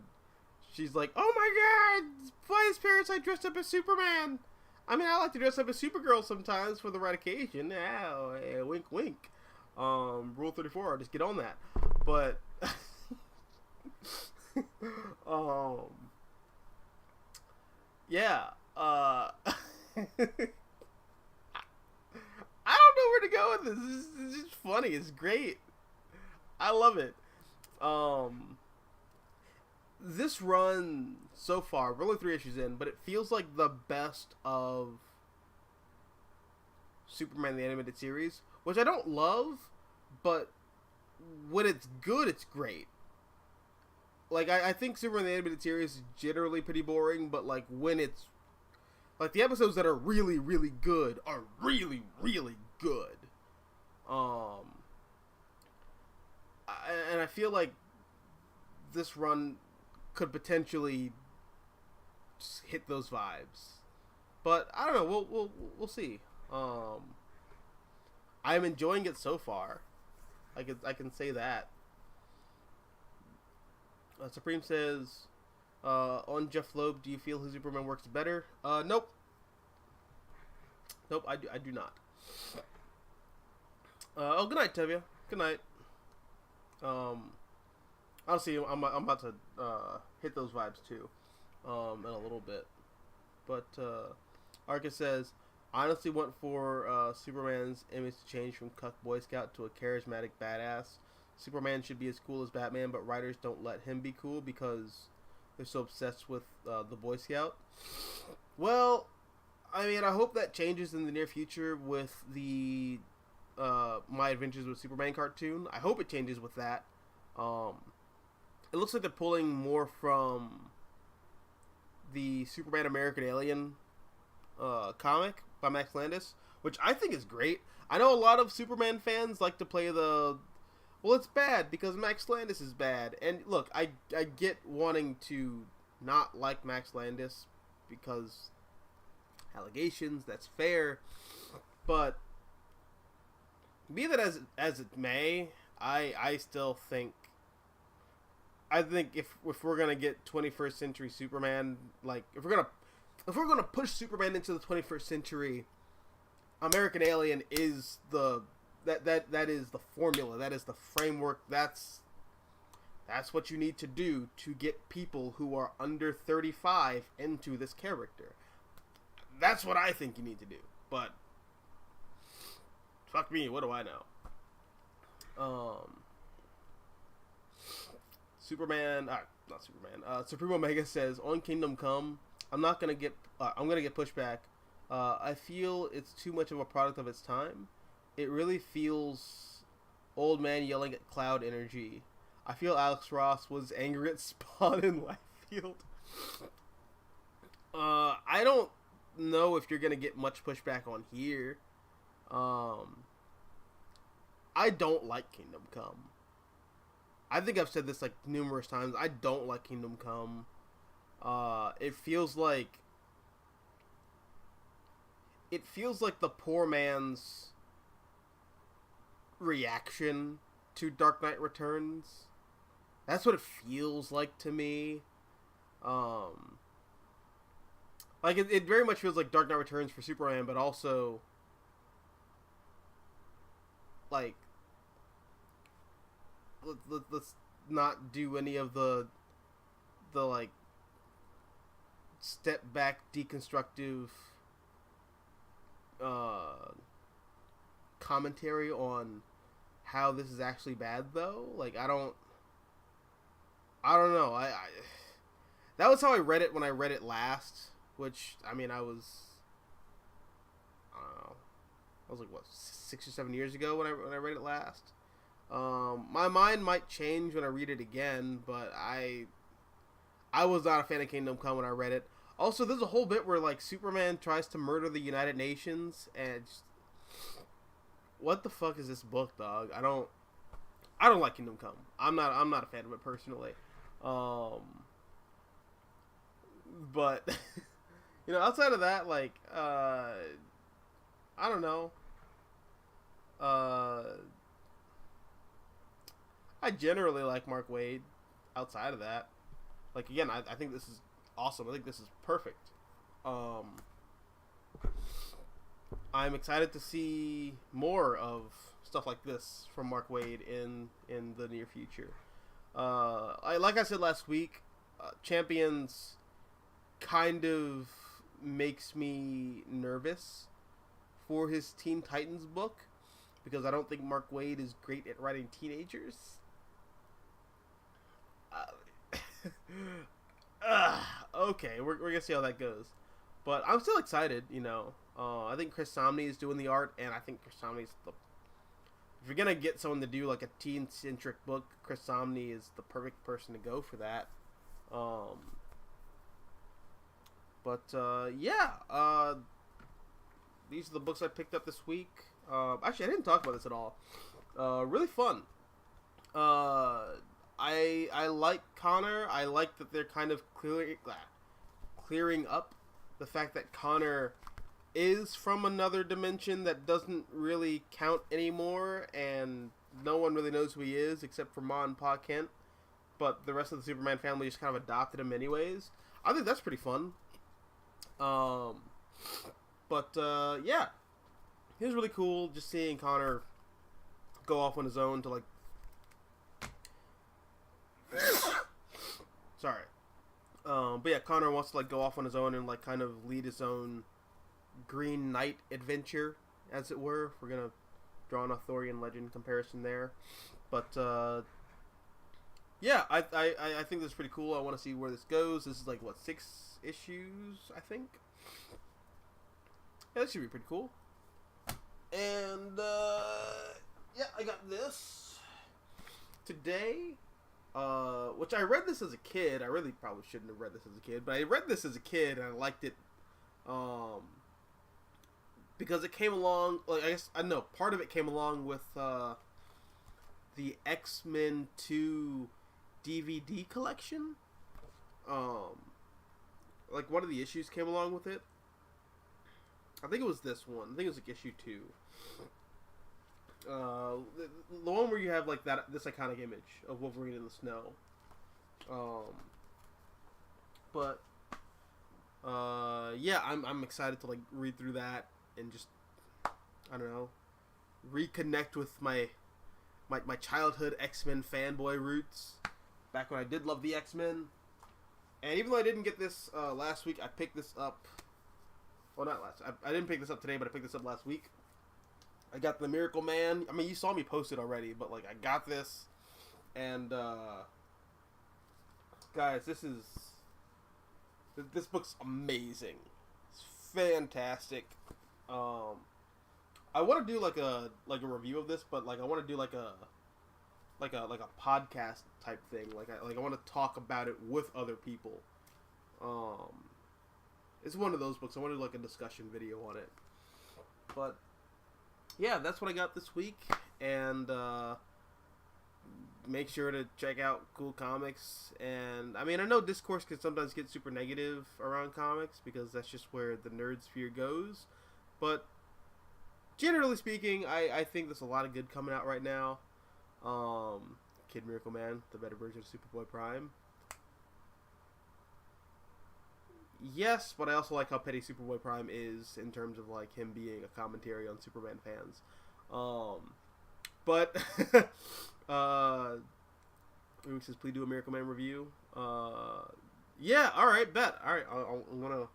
she's like, "Oh my god, why is Parasite dressed up as Superman? I mean, I like to dress up as Supergirl sometimes for the right occasion. Yeah, wink, wink. Rule 34, just get on that." But yeah, I don't know where to go with this. It's just funny. It's great. I love it. This run so far, we're only 3 issues in, but it feels like the best of Superman the Animated Series, which I don't love, but when it's good, it's great. Like, I think Superman the Animated Series is generally pretty boring, but like when it's like the episodes that are really, really good are really, really good. And I feel like this run could potentially just hit those vibes, but I don't know. We'll see. I'm enjoying it so far. I can say that. Supreme says, on Jeff Loeb, do you feel his Superman works better? Nope. Nope, I do not. Good night, Tevia. Good night. Honestly, I'm about to hit those vibes too, in a little bit. But Arca says, I honestly want for Superman's image to change from cuck Boy Scout to a charismatic badass. Superman should be as cool as Batman, but writers don't let him be cool because they're so obsessed with the Boy Scout. Well, I mean, I hope that changes in the near future with the My Adventures with Superman cartoon. I hope it changes with that. It looks like they're pulling more from the Superman American Alien comic by Max Landis, which I think is great. I know a lot of Superman fans like to play the, well, it's bad because Max Landis is bad. And look, I get wanting to not like Max Landis because allegations, that's fair. But be that as it may, I still think, I think if we're gonna get 21st century Superman, like if we're gonna push Superman into the 21st century, American Alien is that is the formula, that is the framework, that's what you need to do to get people who are under 35 into this character. That's what I think you need to do. But fuck me, what do I know? Supreme Omega says, on Kingdom Come, I'm gonna get pushback. I feel it's too much of a product of its time. It really feels old man yelling at cloud energy. I feel Alex Ross was angry at Spawn in Liefeld. I don't know if you're gonna get much pushback on here. I don't like Kingdom Come. I think I've said this like numerous times. I don't like Kingdom Come. It feels like the poor man's reaction to Dark Knight Returns. That's what it feels like to me. Like it very much feels like Dark Knight Returns for Superman, but also like let's not do any of the like step back deconstructive commentary on how this is actually bad though. Like I don't I don't know. I that was how I read it when I read it last. Which I mean, I don't know. I was like what 6 or 7 years ago when I read it last. My mind might change when I read it again, but I was not a fan of Kingdom Come when I read it. Also, there's a whole bit where like Superman tries to murder the United Nations, and just, what the fuck is this book, dog? I don't like Kingdom Come. I'm not a fan of it personally. But you know, outside of that, like I don't know. I generally like Mark Waid. Outside of that, like again, I think this is awesome. I think this is perfect. I'm excited to see more of stuff like this from Mark Waid in the near future. Like I said last week, Champions kind of makes me nervous for his Teen Titans book because I don't think Mark Waid is great at writing teenagers. Okay, we're gonna see how that goes, but I'm still excited. You know, I think Chris Samnee is doing the art, and I think Chris Samnee's the. If you're gonna get someone to do like a teen-centric book, Chris Samnee is the perfect person to go for that. Yeah, these are the books I picked up this week. Actually, I didn't talk about this at all. Really fun. I like Connor. I like that they're kind of clearing up the fact that Connor is from another dimension that doesn't really count anymore, and no one really knows who he is except for Ma and Pa Kent. But the rest of the Superman family just kind of adopted him anyways. I think that's pretty fun. Yeah, it was really cool just seeing Connor go off on his own to like. Sorry. But yeah, Connor wants to like go off on his own and like kind of lead his own Green Knight adventure, as it were. If we're gonna draw an Arthurian legend comparison there, but yeah, I think this is pretty cool. I want to see where this goes. This is like what 6 issues, I think. Yeah, that should be pretty cool. And yeah, I got this today. Which I read this as a kid. I really probably shouldn't have read this as a kid, but I read this as a kid and I liked it. Because it came along. Like I guess I know part of it came along with the X-Men 2 DVD collection. Like one of the issues came along with it. I think it was this one. I think it was like issue 2. The one where you have like this iconic image of Wolverine in the snow. Yeah, I'm excited to like read through that and just I don't know, reconnect with my childhood X-Men fanboy roots back when I did love the X-Men. And even though I didn't get this last week, I picked this up. Well, not last. I didn't pick this up today, but I picked this up last week. I got the Miracle Man. I mean, you saw me post it already, but like I got this, and guys, this book's amazing. It's fantastic. I want to do like a review of this, but like I want to do like a podcast type thing. Like I want to talk about it with other people. It's one of those books. I want to do like a discussion video on it, but. Yeah, that's what I got this week, and make sure to check out Cool Comics. And I mean, I know discourse can sometimes get super negative around comics because that's just where the nerd sphere goes, but generally speaking, I think there's a lot of good coming out right now. Kid Miracle Man, the better version of Superboy Prime. Yes, but I also like how petty Superboy Prime is in terms of like him being a commentary on Superman fans. But Luke says, please do a Miracle Man review. Yeah, alright, bet. Alright, I'm gonna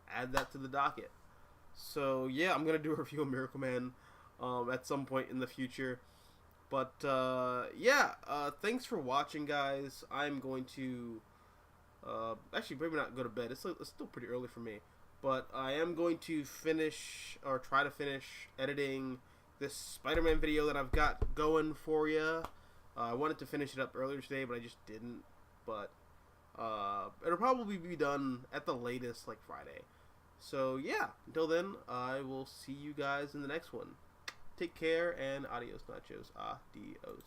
add that to the docket. So yeah, I'm gonna do a review of Miracle Man at some point in the future. But yeah, thanks for watching, guys. I'm going to actually maybe not go to bed. It's still pretty early for me, but I am going to finish or try to finish editing this Spider-Man video that I've got going for you. I wanted to finish it up earlier today, but I just didn't. But it'll probably be done at the latest like Friday. So yeah, until then, I will see you guys in the next one. Take care and adios, nachos. Adios.